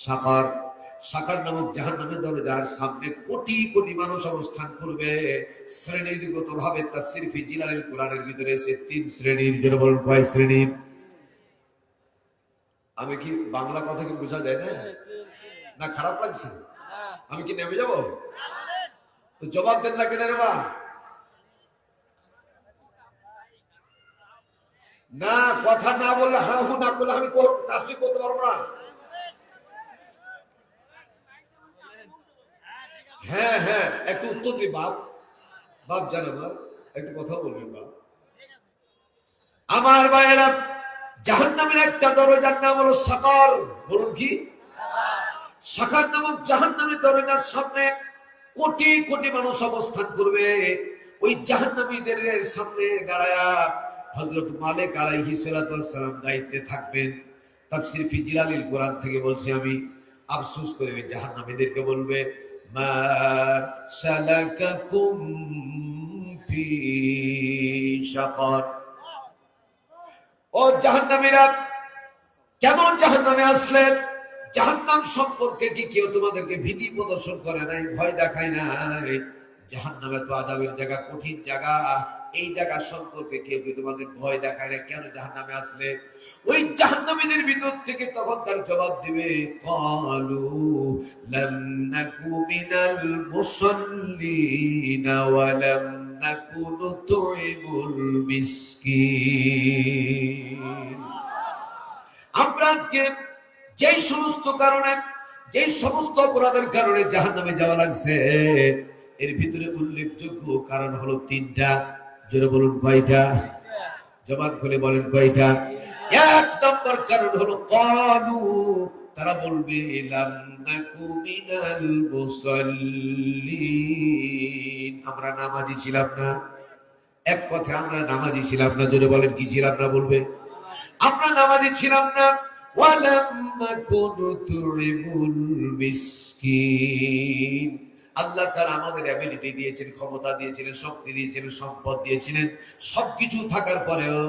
সাকার। সাকার নামক জাহান্নামের দরজার সামনে কোটি কোটি মানুষ অবস্থান করবে। শ্রেণীগত ভাবে তাফসীর ফি জিলালিল কোরআনের ভিতরে এসে 3 শ্রেণীর। জন্য বলুন কয় শ্রেণীর? আমি কি বাংলা কথা কি বোঝা যায় না? না খারাপ লাগছে? আমি কি নেমে যাব? তো জবাব দেন না কেন রে বা? না কথা না বললে, হা হু না করলে আমি তাসবিহ করতে পারবো না। হ্যাঁ হ্যাঁ, একটু উত্তর দিই বাপ জান আমার, একটু কথা বলবেন বাপ। আমার ভাইয়েরা, জাহান্নামের একটা দরজার নাম হলো সাকার। বলুন কি? সাকার নামক জাহান্নামের দরজার সামনে কোটি কোটি মানুষ অবস্থান করবে। ওই জাহান্নামীদের সামনে দাঁড়ায়া হযরত মালিক আলাইহিস সালাতু ওয়াস সালাম দায়িত্বে থাকবেন। তাফসীর ফি জিলালিল কোরআন থেকে বলছি আমি। আফসোস করে ওই জাহান্নামীদেরকে বলবে, মা সালাকাকুম ফি সাকার। ও জাহান্নামীরা, কেন জাহান্নামে আসলে? জাহান্নাম সম্পর্কে কি কেউ তোমাদেরকে ভীতি প্রদর্শন করে নাই, ভয় দেখায় নাই? জাহান্নামে তো আযাবের জায়গা, কঠিন জায়গা। এই জায়গা সম্পর্কে কেউ কি তোমাদের ভয় দেখায় না? কেন জাহান্নামে আসলে? ওই জাহান্নামীদের ভিতর থেকে তখন তার জবাব দিবে, ক্বালু লাম নাকু মিনাল মুসাল্লিনা ওয়া লাম নাকু নুতইমুল মিসকিন। আমরা আজকে যেই সমস্ত কারণে যে সমস্ত অপরাধের কারণে জাহান্নামে যাওয়া লাগছে, এর ভিতরে উল্লেখযোগ্য কারণ হলো 3টা। জোরে বলুন কয়টা? জবান খুলে বলেন কয়টা? 1 নম্বর কারণ হলো ক্বালু, তারা বলবে লাম নাকু মিনাল মুসাল্লিন, আমরা নামাজি ছিলাম না। এক কথা, আমরা নামাজি ছিলাম না। জোরে বলেন কি ছিলাম না? বলবে আমরা নামাজি ছিলাম না। ওয়ালাম নাকু নুতইমুল মিসকিন, আল্লাহ তাআলা আমাদের অ্যাবিলিটি দিয়েছেন, ক্ষমতা দিয়েছিলেন, শক্তি দিয়েছিলেন, সম্পদ দিয়েছিলেন, সবকিছু থাকার পরেও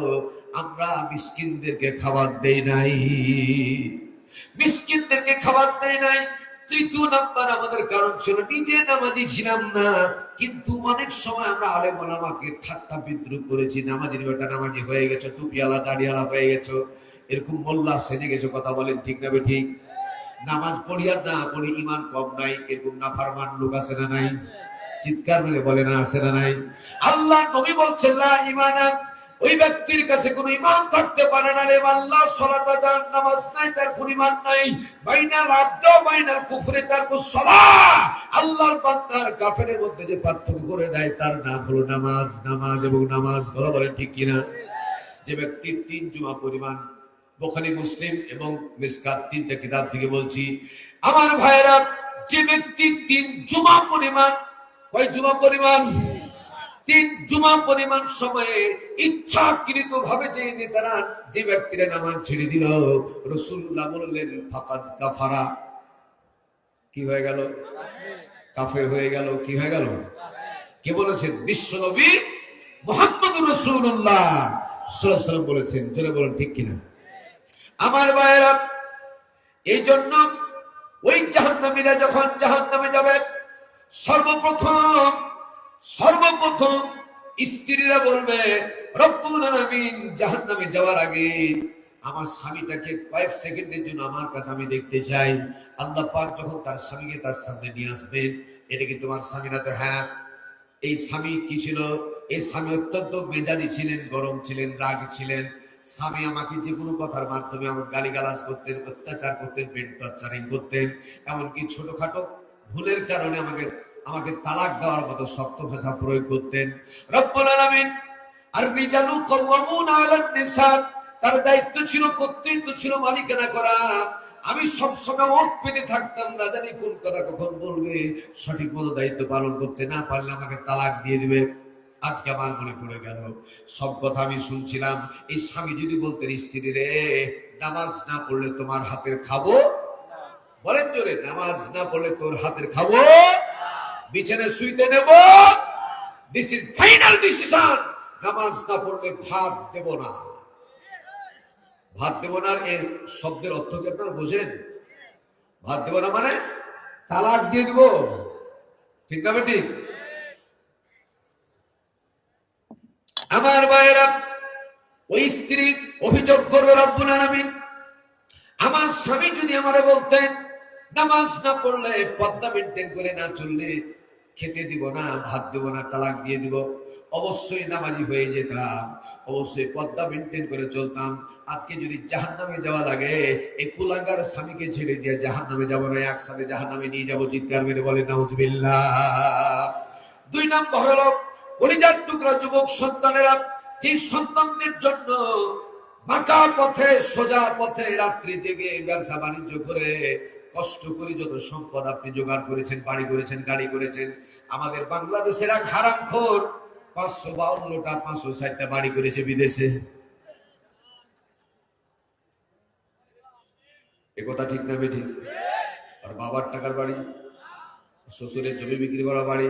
আমরা মিসকিনদেরকে খাবার দেই নাই, মিসকিনদেরকে খাবার দেই নাই। 3য় নাম্বার আমাদের কারণ ছিল নিজে নামাজি ছিলাম না, কিন্তু অনেক সময় আমরা আলেম ওলামাকে ঠাট্টা বিদ্রুপ করেছি। নামাজির বেটা নামাজি হয়ে গেছো, টুপিওয়ালা দাড়িওয়ালা হয়ে গেছো, এরকম মোল্লা সেজে গেছো। কথা বলেন ঠিক না ঠিক? নামাজ পড়ি আর না পড়ি ঈমান কম নাই, এরকম নাফরমান লোক আছে না নাই? চিৎকার মেরে বলে না আছে না নাই? আল্লাহ নবী বলছেন লা ঈমানা, ওই ব্যক্তির কাছে কোনো ঈমান থাকতে পারে না রে আল্লাহ। সালাত যার নামাজ নাই তার কোনো ঈমান নাই। বাইনাল আবদ বাইনাল কুফরি তারকু সালাহ, আল্লাহর বান্দার কাফেরের মধ্যে যে পার্থক্য করে দেয় তার নাম হলো নামাজ। নামাজ এবং নামাজ, কথা বলেন ঠিক কিনা? যে ব্যক্তি 3 জুমা পরিমাণ, বুখারী মুসলিম এবং মিসকাত 3টা কিতাব থেকে বলছি আমার ভাইরা, যে ব্যক্তি 3 জুমা পরিমাণ, কয় জুমা পরিমাণ? 3 জুমা পরিমাণ সময়ে ইচ্ছাকৃত ভাবে যে নেতারা যে ব্যক্তিরা নামাজ ছেড়ে দিল, রাসূলুল্লাহ বললেন ফাকাদ কাফারা, কি হয়ে গেল? কাফের হয়ে গেল। কি হয়ে গেল? কে বলেছেন? বিশ্ব নবী মুহাম্মদুর রাসূলুল্লাহ সাল্লাল্লাহু আলাইহি ওয়াসাল্লাম বলেছেন। জোরে বলুন ঠিক কিনা? আমার ভাইরা, এই জন্য ওই জাহান্নামীরা যখন জাহান্নামে যাবে, সর্বপ্রথম স্ত্রীরা বলবে রব্বুল আলামিন, জাহান্নামে যাওয়ার আগে আমার স্বামীটাকে কয়েক সেকেন্ডের জন্য আমার কাছে আমি দেখতে চাই। আল্লাহ পাক যখন তার স্বামীকে তার সামনে নিয়ে আসবেন, এটা কি তোমার স্বামী না? তো হ্যাঁ। এই স্বামী কি ছিল? এই স্বামী অত্যন্ত মেজাজি ছিলেন, গরম ছিলেন, রাগ ছিলেন। স্বামী আমাকে যে কোনো কথার মাধ্যমে আমার গালিগালাজ করতেন, অত্যাচার করতেন, পেন টর্চারিং করতেন, এমনকি ছোটখাটো ভুলের কারণে আমাকে তালাক দেওয়ার মতো শক্ত ভাষা প্রয়োগ করতেন। রব্বুল আলামিন আর রিজালু কাওয়ামুনা আলান নিসা, তার দায়িত্ব ছিল, কর্তৃত্ব ছিল মালিকানা করা। আমি সবসময় ওত পেতে থাকতাম, না জানি কোন কথা কখন বলবে, সঠিক মতো দায়িত্ব পালন করতে না পারলে আমাকে তালাক দিয়ে দিবে। আজকে আমার মনে পড়ে গেল, সব কথা আমি শুনছিলাম। এই স্বামী যদি বলতেন স্ত্রী রে, নামাজ না পড়লে তোমার হাতের খাবো, বলেন জোরে, নামাজ না পড়লে তোর হাতের খাবো, বিছানায় শুইতে নেব, দিস ইজ ফাইনাল ডিসিশন, নামাজ না পড়লে ভাত দেব না। ভাত দেব না এর শব্দের অর্থ কি আপনারা বোঝেন? ভাত দেব না মানে তালাক দিয়ে দিব, ঠিক না বেটি? আমার ভাইয়েরা, ওই স্ত্রী অভিযোগ করবে রব্বুল আলামিন, আমার স্বামী যদি আমারে বলতেন নামাজ না পড়লে, পর্দা মেনটেন করে না চললে খেতে দিব না, ভাত দেব না, তালাক দিয়ে দিব, অবশ্যই নামাজি হয়ে যেতাম, অবশ্যই পর্দা মেনটেন করে চলতাম। আজকে যদি জাহান্নামে যাওয়া লাগে, এই কুলাঙ্গার স্বামীকে ছেড়ে দিয়ে জাহান্নামে যাবো না, একসাথে জাহান্নামে নিয়ে যাবো। চিৎকার মেরে বলে নাউজুবিল্লাহ। 2 নম্বর হলো কলিজার টুকরা যুবক সন্তানেরা, যে সন্তানদের জন্য বাঁকা পথে, সোজা পথে রাত্রি জেগে ব্যবসা বাণিজ্য করে কষ্ট করে যত সম্পদ আপনি জোগাড় করেছেন, বাড়ি করেছেন, গাড়ি করেছেন, আমাদের বাংলাদেশের এক হারামখোর 552টা 560টা বাড়ি করেছে বিদেশে। এ কথা ঠিক না বেঠি? আর বাবার টাকার বাড়ি, শ্বশুরের জমি বিক্রি করা বাড়ি,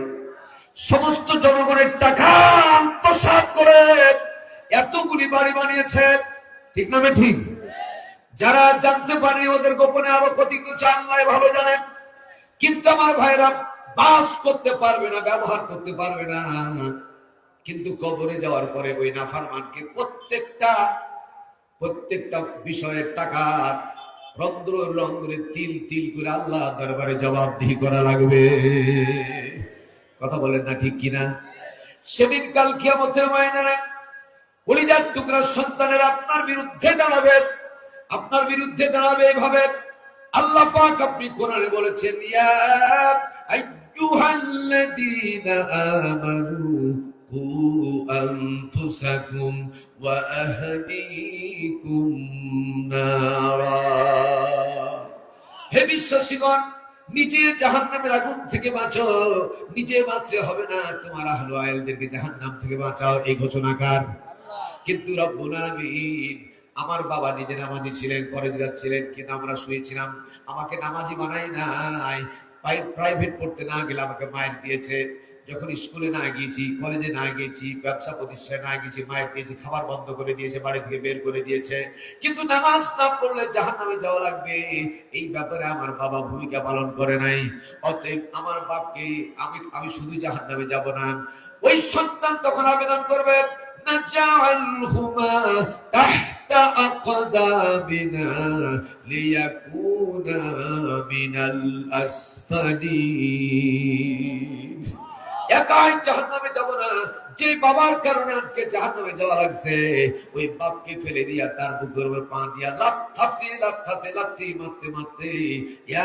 সমস্ত জনগণের টাকা আত্মসাৎ করে এতগুলি বাড়ি বানিয়েছে, ঠিক না ঠিক? যারা জানতে পারেনি ওদের গোপনে আরো ক্ষতি করছে, আল্লাহ ভালো জানেন। কিন্তু আমার ভাইরা, বাস করতে পারবে না, ব্যবহার করতে পারবে না, কিন্তু কবরে যাওয়ার পরে ওই নাফরমানকে প্রত্যেকটা বিষয়ের টাকা রন্ধ্রে রন্ধ্রে তিল তিল করে আল্লাহ দরবারে জবাবদিহি করা লাগবে। কথা বলেন না ঠিক কিনা? সেদিন কাল কিয়ামতের ময়দানে কলিজার টুকরা সন্তানের আপনার বিরুদ্ধে দাঁড়াবে, আপনার বিরুদ্ধে দাঁড়াবে এভাবে, আল্লাহ পাক আপনি কোরআনে বলেছেন, ইয়া আইয়ুহাল্লাযীনা আমানু কু আনফুসাকুম ওয়া আহলিকুম নারা। হে বিশ্বাসীগণ, নিজে জাহান্নামের আগুন থেকে বাঁচো। নিজে বাঁচলে হবে না, তোমার আহলে আয়ালদেরকে জাহান্নাম থেকে বাঁচাও। এই ঘোষণাকার কিন্তু রব্বুল আলামিন। আমার বাবা নিজে নামাজি ছিলেন, পরেজগার ছিলেন, কিন্তু আমরা শুয়েছিলাম। আমাকে নামাজি বানাই নাই। প্রাইভেট পড়তে না গেলে আমাকে মায়ের দিয়েছে। যখন স্কুলে না গিয়েছি, কলেজে না গিয়েছি, ব্যবসা প্রতিষ্ঠানে না গিয়েছি, মায়ের দিয়েছি। খাবার বন্ধ করে দিয়েছে, বাড়ি থেকে বের করে দিয়েছে। কিন্তু নামাজ না পড়লে জাহান্নামে যাওয়া লাগবে, এই ব্যাপারে আমার বাবা ভূমিকা পালন করে নাই। অতএব আমার বাপকে আমি শুধু জাহান্নামে যাব না। ওই সন্তান তখন আবেদন করবে, নাজআলহুমা তাহতা আকদামিনা লিয়াকুনা মিনাল আসফালিন। একাই জাহান্নামে যাব না। যে বাবার কারণে আজকে জাহান্নামে যাওয়া লাগছে, ওই বাপকে ফেলে দিয়া তার বুকের উপর পা দিয়া লাথি মারতে মারতে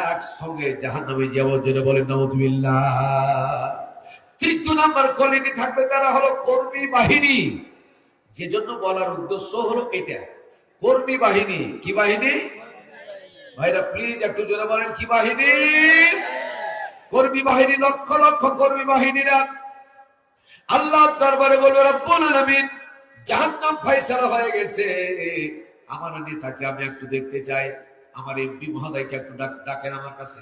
একসঙ্গে জাহান্নামে যাওয়ার জন্য বলেন নাউজুবিল্লাহ। তৃতীয় নাম্বার কোয়ালিটি থাকবে, তারা হলো কর্মী বাহিনী। যে জন্য বলার উদ্দেশ্য হলো এটা, কর্মী বাহিনী। কি বাহিনী ভাইরা? প্লিজ একটু জোরে বলেন, কি বাহিনী? কর্মী বাহিনী, লক্ষ লক্ষ কর্মী বাহিনীরা আল্লাহ দরবারে বলবে, রব্বুল আলামিন, জাহান্নাম ফয়সালা হয়ে গেছে, আমার নেতাকে আমি একটু দেখতে চাই। আমার এমপি মহোদয়কে একটু ডাকেন আমার কাছে।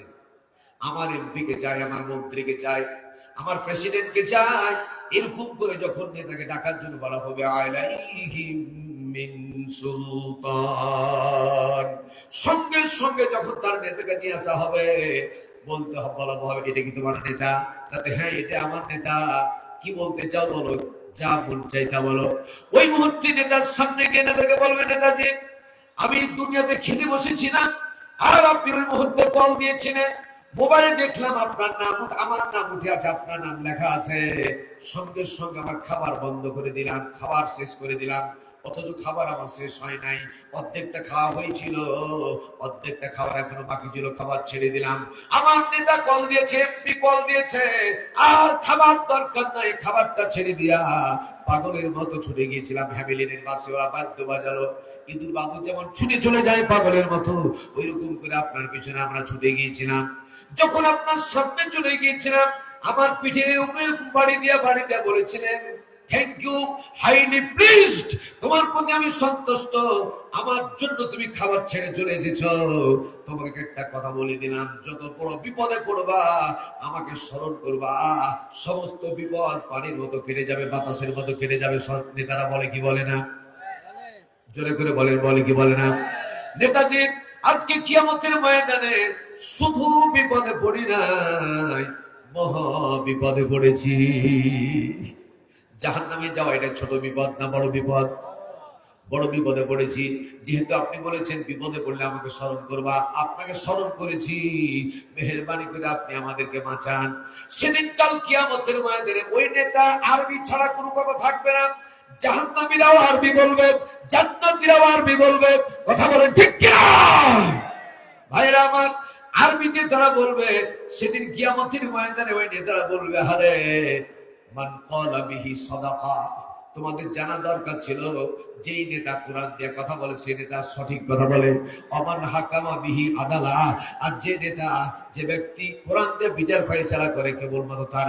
আমার এমপিকে চাই, আমার মন্ত্রীকে চাই, আমার প্রেসিডেন্টকে চাই। এরকম করে যখন নেতাকে ডাকার জন্য বলা হবে, আলাইহিম মিন সুলতান, সঙ্গে সঙ্গে যখন তার নেতাকে নিয়ে আসা হবে, বলতে হবে, বলা হবে, এটা কি তোমার নেতা? তাতে হ্যাঁ, এটা আমার নেতা। কি বলতে চাও বলো, যা মন চাই তা বলো। ওই মুহূর্তে নেতার সামনে গিয়ে নেতাকে বলবে, নেতাজি, আমি দুনিয়াতে খেতে বসেছি না, আর আপনি ওই মুহূর্তে কল দিয়েছিলেন, মোবাইলে দেখলাম আপনার নাম, আমার নাম উঠে আছে, আপনার নাম লেখা আছে। সঙ্গে সঙ্গে আমার খাবার বন্ধ করে দিলাম, খাবার শেষ করে দিলাম। অথচ খাবার আমার শেষ হয় নাই, অর্ধেকটা খাওয়া হয়েছিল, অর্ধেকটা খাবার এখনো বাকি ছিল, খাবার ছেড়ে দিলাম। আমার নেতা কল দিয়েছে, এমপি কল দিয়েছে, আর খাবার দরকার নাই, খাবারটা ছেড়ে দিয়া পাগলের মতো ছুটে গিয়েছিলাম। ফ্যামিলির বাসে ওরা বাদ্য বাজালো, ইঁদুর বাদু যেমন ছুটে চলে যায় পাগলের মতো, ওই রকম করে আপনার পিছনে আমরা ছুটে গিয়েছিলাম। যখন আপনার সামনে চলে গিয়েছিলাম, আমার পিঠের উপরে বাড়ি দিয়া বলেছিলেন, থ্যাংক ইউ, হাইলি প্লিজড, তোমার প্রতি আমি সন্তুষ্ট, আমার জন্য তুমি খাবার ছেড়ে চলে এসেছ। তোমাকে একটা কথা বলে দিলাম, যত বড় বিপদে পড়বা আমাকে স্মরণ করবা, সমস্ত বিপদ পানির মতো কেটে যাবে, বাতাসের মতো কেটে যাবে। নেতারা বলে কি বলে না? জোরে করে বলেন, বলে কি বলে না? নেতাজি আজকে কিয়ামতের ময়দানে শুধু বিপদে পড়ি নাই, মহা বিপদে পড়েছি। জাহান্নামে যাওয়া এটা ছোট বিপদ না বড় বিপদ? বড় বিপদে পড়েছি। যেহেতু আপনি বলেছেন বিপদে পড়লে আমাকে স্মরণ করবা, আপনাকে স্মরণ করেছি, মেহেরবানি করে আপনি আমাদেরকে বাঁচান। সেদিন কাল কিয়ামতের ময়দানে ওই নেতা আরবি ছাড়া কোনো কথা থাকবে না। জাহান্নামীরাও আরবি বলবে, জান্নাতীরাও আরবি বলবে। কথা বলেন ঠিক কিনা ভাইরা আমার? আরবিতে তারা বলবে। সেদিন কিয়ামতের ময়দানে ওই নেতারা বলবে, আরে মান ক্বালা বিহি সাদাকা। তোমাদের জানা দরকার ছিল, যেই নেতা কোরআন দিয়ে কথা বলে সেই নেতা সঠিক কথা বলে। অমান হাকামা বিহি আদালা, আর যে নেতা, যে ব্যক্তি কোরআন দিয়ে বিচার ফয়সালা করে, কেবলমাত্র তার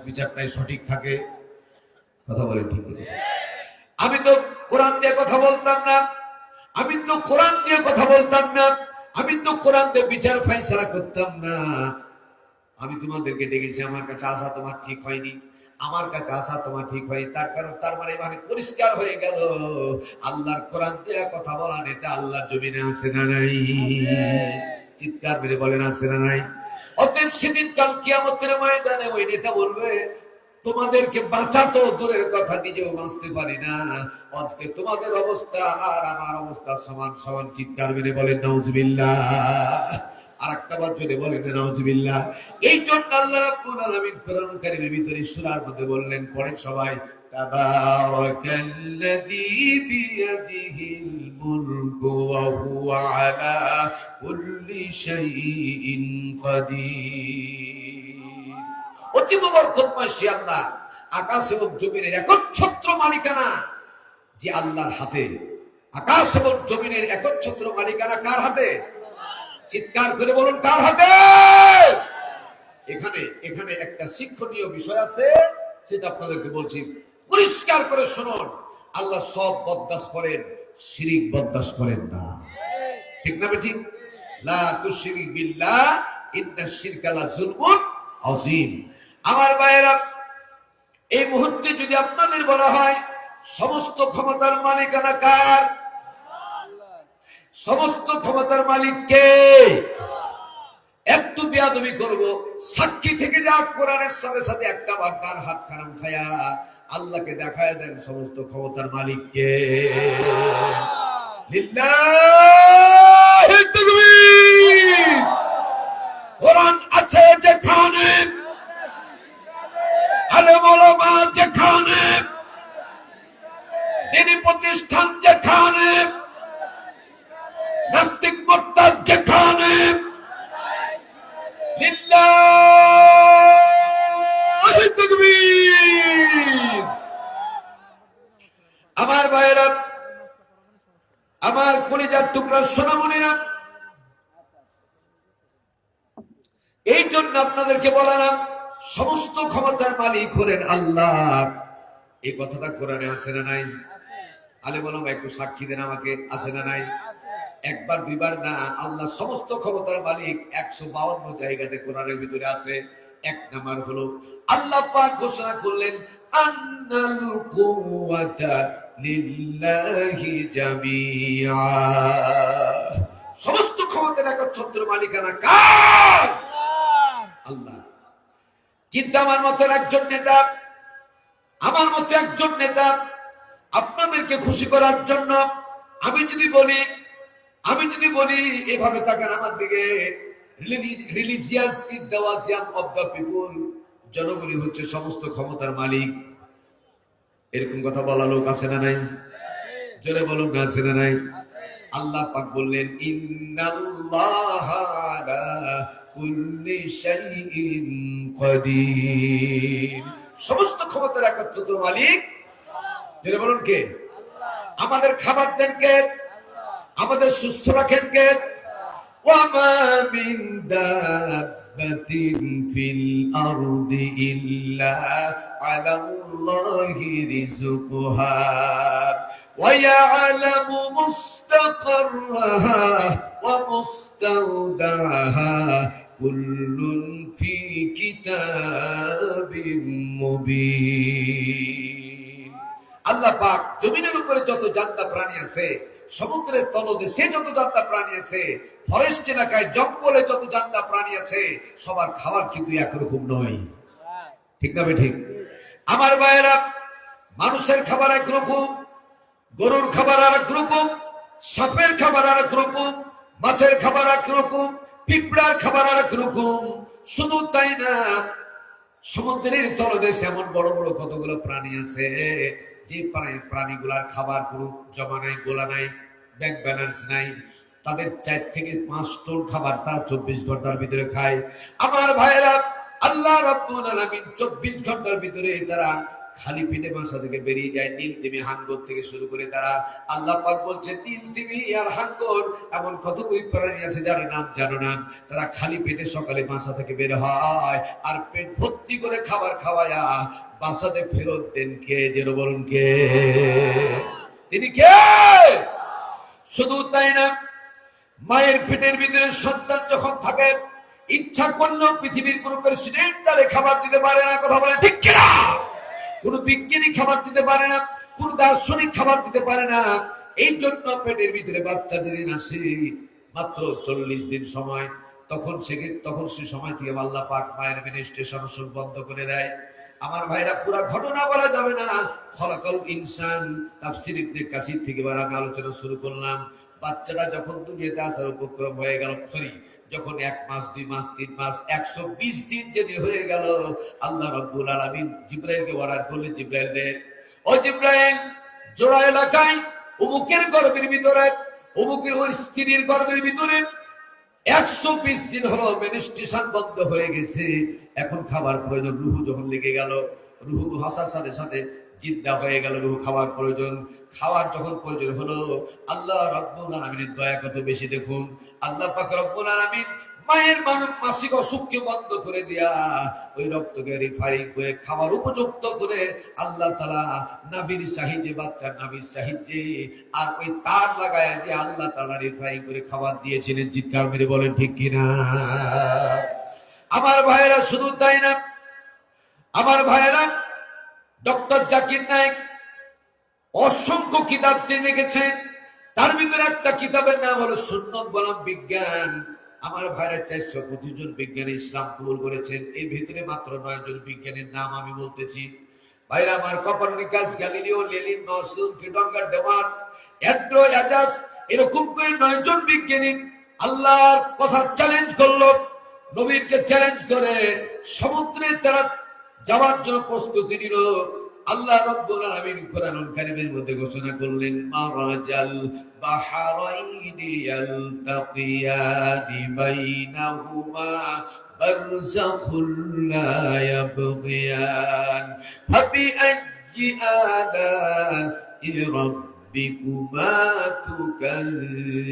বিচারটাই সঠিক থাকে। কথা বলে ঠিক? আমি তো কোরআন দিয়ে কথা বলতাম না, আমি তো কোরআন দিয়ে কথা বলতাম না, আমি তো কোরআন দিয়ে বিচার ফয়সালা করতাম না। আমি তোমাদেরকে ডেকেছি, আমার কাছে আসা তোমার ঠিক হয়নি, আমার কাছে আসা তোমার ঠিক হয়নি। তার কারণ, তার মানে পরিষ্কার হয়ে গেল, আল্লাহর কোরআন দিয়ে কথা বলা নেতা আল্লাহর জমিনে আছে না নাই? চিৎকার মেরে বলেন, আছে না নাই? অতএব সেদিন কাল কিয়ামতের ময়দানে ওই নেতা বলবে, তোমাদেরকে বাঁচাতো দূরের কথা, নিজেও বাঁচতে পারি না। আজকে তোমাদের অবস্থা আর আমার অবস্থা সমান সমান। চিৎকার মেরে বলেন নাউজুবিল্লাহ। আর একটা বার জোরে বলেন নাউজুবিল্লাহ। এই জন্য আল্লাহ রাব্বুল আলামিন কোরআন কারীমের ভিতরে সূরার মধ্যে বললেন, পড়েন সবাই, তাবারাকাল্লাযী বিয়াদিহিল মুলকু ওয়া হুয়া আলা কুল্লি শাইইন কাদির। অতীব বরকতময় সে আল্লাহ, আকাশ এবং জমিনের একচ্ছত্র মালিকানা যে আল্লাহর হাতে। আকাশ এবং জমিনের একচ্ছত্র মালিকানা কার হাতে? চিৎকার করে বলুন, কার হাতে? এখানে এখানে একটা শিক্ষণীয় বিষয় আছে, সেটা আপনাদেরকে বলছি, পরিষ্কার করে শুনুন। আল্লাহ সব বরদাস্ত করেন, শিরিক বরদাস্ত করেন না। ঠিক না ঠিক? লা তুশরিক বিল্লাহ ইন্নাশ শিরকা লাযুলমুন আযীম। আমার ভাইয়েরা, এই মুহূর্তে যদি আপনাদের বলা হয় সমস্ত ক্ষমতার মালিকানা কার? সমস্ত ক্ষমতার মালিক কে? একটু বেয়াদবি করব, সাক্ষী থেকে যা কোরআনের সাথে সাথে একটা বান্দার হাতখানা উঠায়া আল্লাহকে দেখায় দেন সমস্ত ক্ষমতার মালিক কে? লিল্লাহি তাকবীর। কোরআন আছে যেখানে, আলেম ওলামা যেখানে, দ্বীনি প্রতিষ্ঠান যেখানে, নাস্তিক মুরতাদ যেখানে, লিল্লাহি তাকবীর। আমার ভাইয়েরা, আমার কলিজার টুকরা সোনামণিরা, এই জন্য আপনাদেরকে বললাম সমস্ত ক্ষমতার মালিক হলেন আল্লাহ। এই কথাটা কোরআনে আছে না নাই? আলে বললাম একটু সাক্ষী দেন আমাকে, আছে না নাই? একবার দুইবার না, আল্লাহ সমস্ত ক্ষমতার মালিক 152 জায়গাতে কোরআনের ভিতরে আছে। এক নাম্বার হলো আল্লাহ পাক ঘোষণা করলেন আন্নাল কুওয়াতা লিল্লাহি জামিআ। সমস্ত ক্ষমতার একচ্ছত্র মালিকানা কার? আল্লাহ। কিন্তু আমার মতো একজন নেতা, আমার মতো একজন নেতা আপনাদেরকে খুশি করার জন্য আমি যদি বলি এভাবে তাকান আমার দিকে, religious is the opium of the people, জনগণই হচ্ছে সমস্ত ক্ষমতার মালিক। এরকম কথা বলা লোক আছে না নাই? জোরে বলুন, আছে না নাই? আল্লাহ পাক বললেন ইন্নাল্লাহা আলা কুল্লি শাইইন কাদির। সমস্ত ক্ষমতার একচ্ছত্র মালিক জোরে বলুন কে? আমাদের খাবার দেন কে? আমাদের সুস্থ রাখেন কে? ওয়ামা মিন দাব্বাতিন ফিল আরদি ইল্লা আলাল্লাহি রিজকুহা ওয়া ইয়ালামু মুস্তাকাররাহা ওয়া মুস্তাওদাহা কুল্লুন ফি কিতাবিম মুবিন। আল্লাহ পাক জমিনের উপরে যত জান্তা প্রাণী আছে, সমুদ্রের তলদেশে যত জান্তা প্রাণী আছে, ফরেস্ট এলাকায় জঙ্গলে যত জান্তা প্রাণী আছে, সবার খাবার কিন্তু একরকম নয়। ঠিক না ঠিক? আমার ভাইয়েরা, মানুষের খাবার একরকম, গরুর খাবার আর একরকম, সাপের খাবার আর একরকম, মাছের খাবার একরকম, পিঁপড়ার খাবার আর একরকম। শুধু তাই না, সমুদ্রের তলদেশে এমন বড় বড় কতগুলো প্রাণী আছে যে প্রাণীগুলার খাবার কোনো জমা নাই, গোলা নাই, ব্যাংক ব্যালেন্স নাই। তাদের 4 থেকে 5 টন খাবার তার 24 ঘন্টার ভিতরে খায়। আমার ভাইয়েরা, আল্লাহ রাব্বুল আলামিন 24 ঘন্টার ভিতরে তারা খালি পেটে বাসা থেকে বেরিয়ে যায়। নীলতিমি, হাঙ্গর থেকে শুরু করে তারা, আল্লাহ পাক বলছেন নীলতিমি আর হাঙ্গর এমন কতগুলি প্রাণী আছে যার নাম জানো না। তারা খালি পেটে সকালে বাসা থেকে বের হয় আর পেট ভর্তি করে খাবার খাওয়ায়া বাসাতে ফেরত দেন কে? যেন বলুন কে? তিনি কে? শুধু তাই না, মায়ের পেটের ভিতরে সন্তান যখন থাকে, ইচ্ছা করলেও পৃথিবীর কোন প্রেসিডেন্ট তারে খাবার দিতে পারে না। কথা বলে ঠিক কিনা? কোন বিজ্ঞানী খাবার দিতে পারে না, কোন দার্শনিক খাবার দিতে পারে না। এই জন্য পেটের ভিতরে বাচ্চা যেদিন আসে, মাত্র 40 দিন সময়, তখন সে সময় থেকে আল্লাহ পাক মায়ের মেনস্ট্রুয়েশন বন্ধ করে দেয়। আমার ভাইরা, পুরো ঘটনা বলা যাবে না। খলাকাল ইনসান তাফসীর ইবনে কাসির থেকে আমি আলোচনা শুরু করলাম। বাচ্চাটা যখন দুনিয়াতে আসার উপক্রম হয়ে গেল, যখন 1 মাস, 2 মাস, 3 মাস, 120 দিন যদি হয়ে গেল, আল্লাহ রাব্বুল আলামিন জিবরাইলকে অর্ডার করলেন, জিবরাইল রে ও জিব্রাইল, জোড়া এলাকায় অমুকের গর্ভের ভিতরে, অমুকের ওই স্ত্রীর গর্ভের ভিতরে 120 দিন হলো মেনিস্ট্রেশন বন্ধ হয়ে গেছে, এখন খাবার প্রয়োজন। রুহু যখন লেগে গেল, রুহু হাসার সাথে সাথে জিন্দা হয়ে গেল, রুহু খাবার প্রয়োজন। খাওয়ার যখন প্রয়োজন হলো, আল্লাহ রাব্বুল আলামিনের দয়া কত বেশি দেখুন। আল্লাহ পাক রব্বুল আলামিন মায়ের মাসিক অসুখকে বন্ধ করে দিয়া ওই রক্তকে রিফাইন করে খাবার উপযুক্ত করে আল্লাহ তাআলা নাবির সাহায্যে, বাচ্চার নাবির সাহায্যে আর ওই তার লাগায় দিয়ে আল্লাহ তাআলা রিফাইন করে খাবার দিয়েছিলেন। চিৎকার মেরে বলেন ঠিক কিনা? আমার ভাইয়েরা, শুধু তাই না, আমার ভাইয়েরা, ডক্টর জাকির নায়েক অসংখ্য কিতাব তিনি লিখেছেন। তার ভিতরে একটা কিতাবের নাম হলো সুন্নত বনাম বিজ্ঞান। আমার ভাইরা 425 জন বিজ্ঞানী ইসলাম কবুল করেছেন। এর ভিতরে মাত্র 9 জন বিজ্ঞানীর নাম আমি বলতেছি। ভাইরা আমার, কোপারনিকাস, গ্যালিলিও, লেনিন, নসরুল, কিডঙ্গার, ডেমার, অ্যান্ড্রো, অ্যাজাস, এরকম করে 9 জন বিজ্ঞানী আল্লাহর কথা চ্যালেঞ্জ করলো, নবীরকে চ্যালেঞ্জ করে সমুদ্রে তারা যাওয়ার জন্য প্রস্তুতি নিল। আল্লাহ রাব্বুল আলামিন কোরআনুল কারীমের মধ্যে ঘোষণা করলেন, মারাজাল বাহরাইনি ইয়ালতাকিয়ানি বাইনাহুমা বারযাখুন লা ইয়াবগিয়ান ফাবিআইয়ি আলা'i রাব্বিকুমা তুকাযযিবান।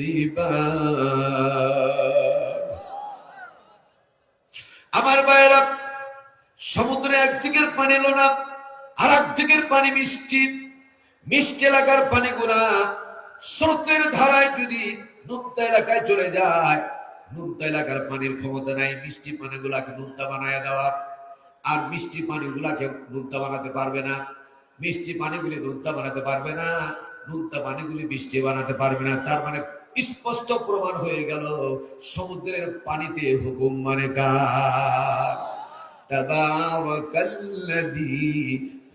আমার ভাইরা, সমুদ্রে একদিকের পানি লোনা, আর একদিকের পানি মিষ্টি। মিষ্টি এলাকার পানিগুলা স্রোতের ধারায় যদি নুনতা এলাকায় চলে যায়, নুনতা এলাকার পানির ক্ষমতা নাই মিষ্টি পানিগুলাকে নুনতা বানায় দেওয়া, আর মিষ্টি পানিগুলাকে নুনতা বানাতে পারবে না। মিষ্টি পানিগুলি নুনতা বানাতে পারবে না, নুনতা পানিগুলি মিষ্টি বানাতে পারবে না। তার মানে স্পষ্ট প্রমাণ হয়ে গেল, সমুদ্রের পানিতে হুকুম মানে কার? তাবারাকাল্লাযী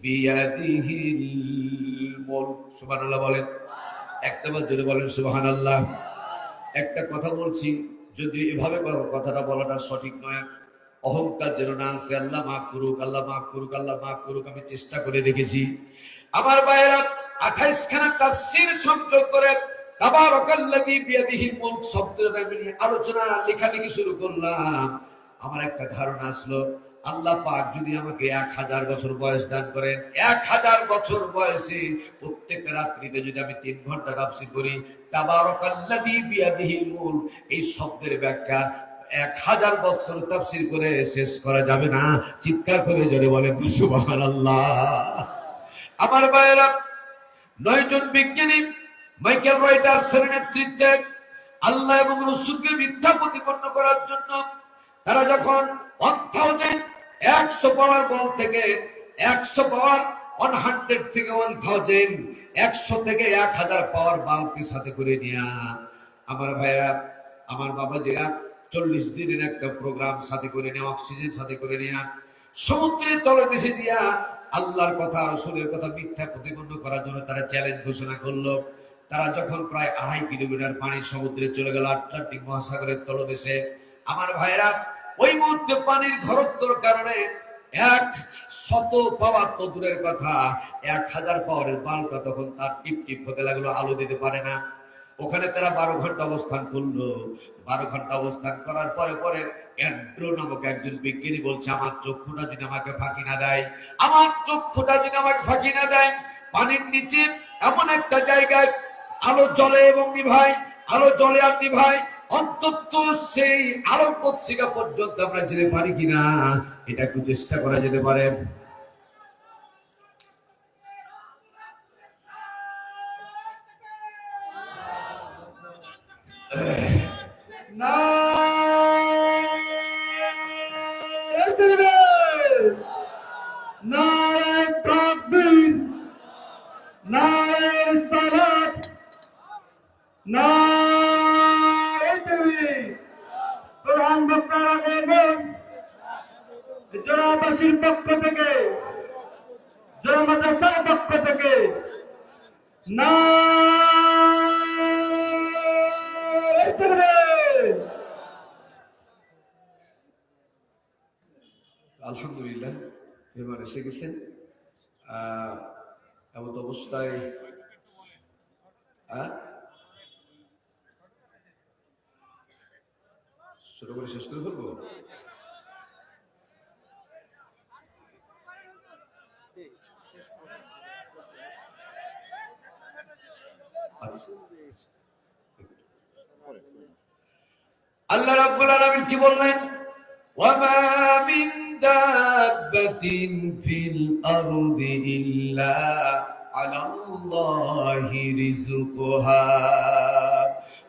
বিয়াদিহিল মুলক। সুবহানাল্লাহ বলেন, একটাবার জোরে বলেন সুবহানাল্লাহ। একটা কথা বলছি, যদি এভাবে কথাটা বলাটা সঠিক নয়, অহংকার যেন না আসে। আল্লাহ মাফ করুক, আল্লাহ মাফ করুক, আল্লাহ মাফ করুক। আমি চেষ্টা করে দেখেছি। আমার ভাইয়েরা, 28 খানা তাফসীর সংযোগ করে তাবারাকাল্লাযী বিয়াদিহিল মুলক শব্দের নিয়ে আলোচনা লেখালেখি শুরু করলাম। আমার একটা ধারণা আসলো, আল্লাহ পাক যদি আমাকে 1000 বছর বয়স দান করেন, 1000 বছর বয়সে প্রত্যেক রাত্রিতে যদি আমি 3 ঘন্টা তাফসীর করি, তাবারাকাল্লাযী বিয়াদিহিল মুলক, এই শব্দের ব্যাখ্যা 1000 বছর তাফসীর করে শেষ করা যাবে না। চিৎকার করে জোরে বলেন সুবহানাল্লাহ। আমার ভাইয়েরা, 9 জন বিজ্ঞানী মাইকেল রয়টার্সের নেতৃত্বে আল্লাহ এবং রাসূলকে মিথ্যা প্রতিপন্ন করার জন্য তারা যখন 100 পাওয়ার বল থেকে 100 পাওয়ার 100 থেকে 1000 100 থেকে 1000 পাওয়ার বাল্বকে সাথে করে নিয়ে, আমার ভাইরা, আমার বাবাজিরা, 40 দিনের একটা প্রোগ্রাম সাথে করে নিয়ে, অক্সিজেন সাথে করে নিয়ে সমুদ্রের তলদেশে দিয়া আল্লাহর কথা, রাসূলের কথা মিথ্যা প্রতিপন্ন করার জন্য তারা চ্যালেঞ্জ ঘোষণা করলো। তারা যখন প্রায় 2.5 কিলোমিটার পানি সমুদ্রে চলে গেল, আটলান্টিক মহাসাগরের তলদেশে, আমার ভাইরা, ওই মুহূর্তে পানির ঘনত্বর কারণে 100 পাওয়ার তো দূরের কথা, 1000 পাওয়ারের বাল্বটা তখন তার টিপ টিপ হতে লাগলো, আলো দিতে পারে না। ওখানে তারা 12 ঘন্টা অবস্থান করলো। 12 ঘন্টা অবস্থান করার পরে পরে অ্যান্ড্রো নামক একজন বিজ্ঞানী বলছে, আমার চক্ষুটা যদি আমাকে ফাঁকি না দেয়, আমার চক্ষুটা যদি আমাকে ফাঁকি না দেয়, পানির নিচে এমন একটা জায়গায় আলো জ্বলে এবং নিভায়, আলো জ্বলে আর নিভায়, অন্তত সেই আলো পত্রিকা পর্যন্ত আমরা যেতে পারি কিনা, এটা একটু চেষ্টা করা যেতে পারে। প্রধান বক্তারা বলবেন, জনবাসীর পক্ষ থেকে, জনমাদ্রাসার পক্ষ থেকে নারায়ে তাকবীর। আলহামদুলিল্লাহ, এবার এসে গেছেন। এমন অবস্থায় ছোট করে শেষ করে ফেলবো। আল্লাহ রাব্বুল আলামিন কি বললেন? ওয়ামা মিন দাব্বাতিন ফিল আরদি ইল্লা আলাল্লাহি রিজকুহা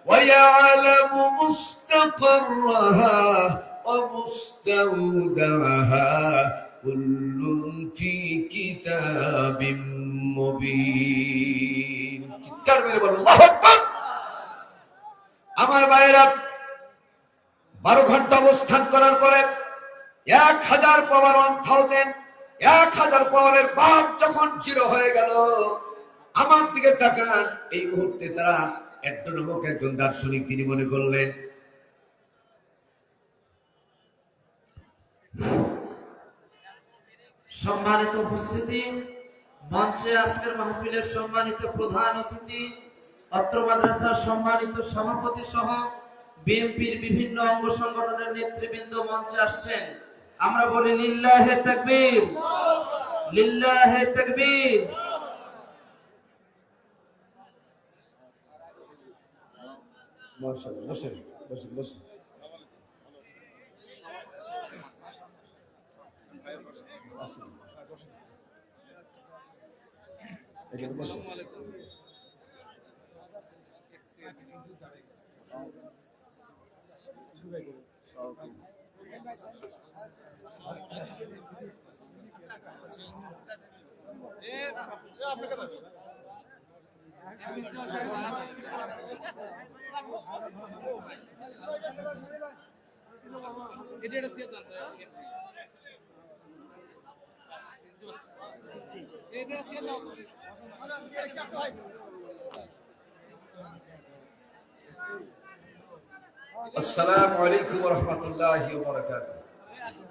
ওয়া ইয়ালামু মুস্তাকাররাহা ওয়া মুস্তাওদাহা কুল্লুন ফি কিতাবিম মুবিন। চিৎকার মেরে বলুন আল্লাহু আকবার। আমার ভাইরা 12 ঘন্টা অবস্থান করার পরে 1000 পাওয়ার 1000 পাওয়ারের পাপ যখন চির হয়ে গেল, আমার দিকে তাকান। এই মুহূর্তে তারা নামক একজন দার্শনিক তিনি মনে করলেন সম্মানিত উপস্থিতি, মঞ্চে আজকের মাহফিলের সম্মানিত প্রধান অতিথি, অত্র মাদ্রাসার সম্মানিত সভাপতি সহ বিএনপির বিভিন্ন অঙ্গ সংগঠনের নেতৃবৃন্দ মঞ্চে আসছেন। আমরা বলি লিল্লাহে তাকবীর, লিল্লাহে তাকবীর। মাশাআল্লাহ, বসেন বসেন বসেন। এখানে বসেন। আসসালামু আলাইকুম ওয়া রাহমাতুল্লাহি ওয়া বারাকাতুহু।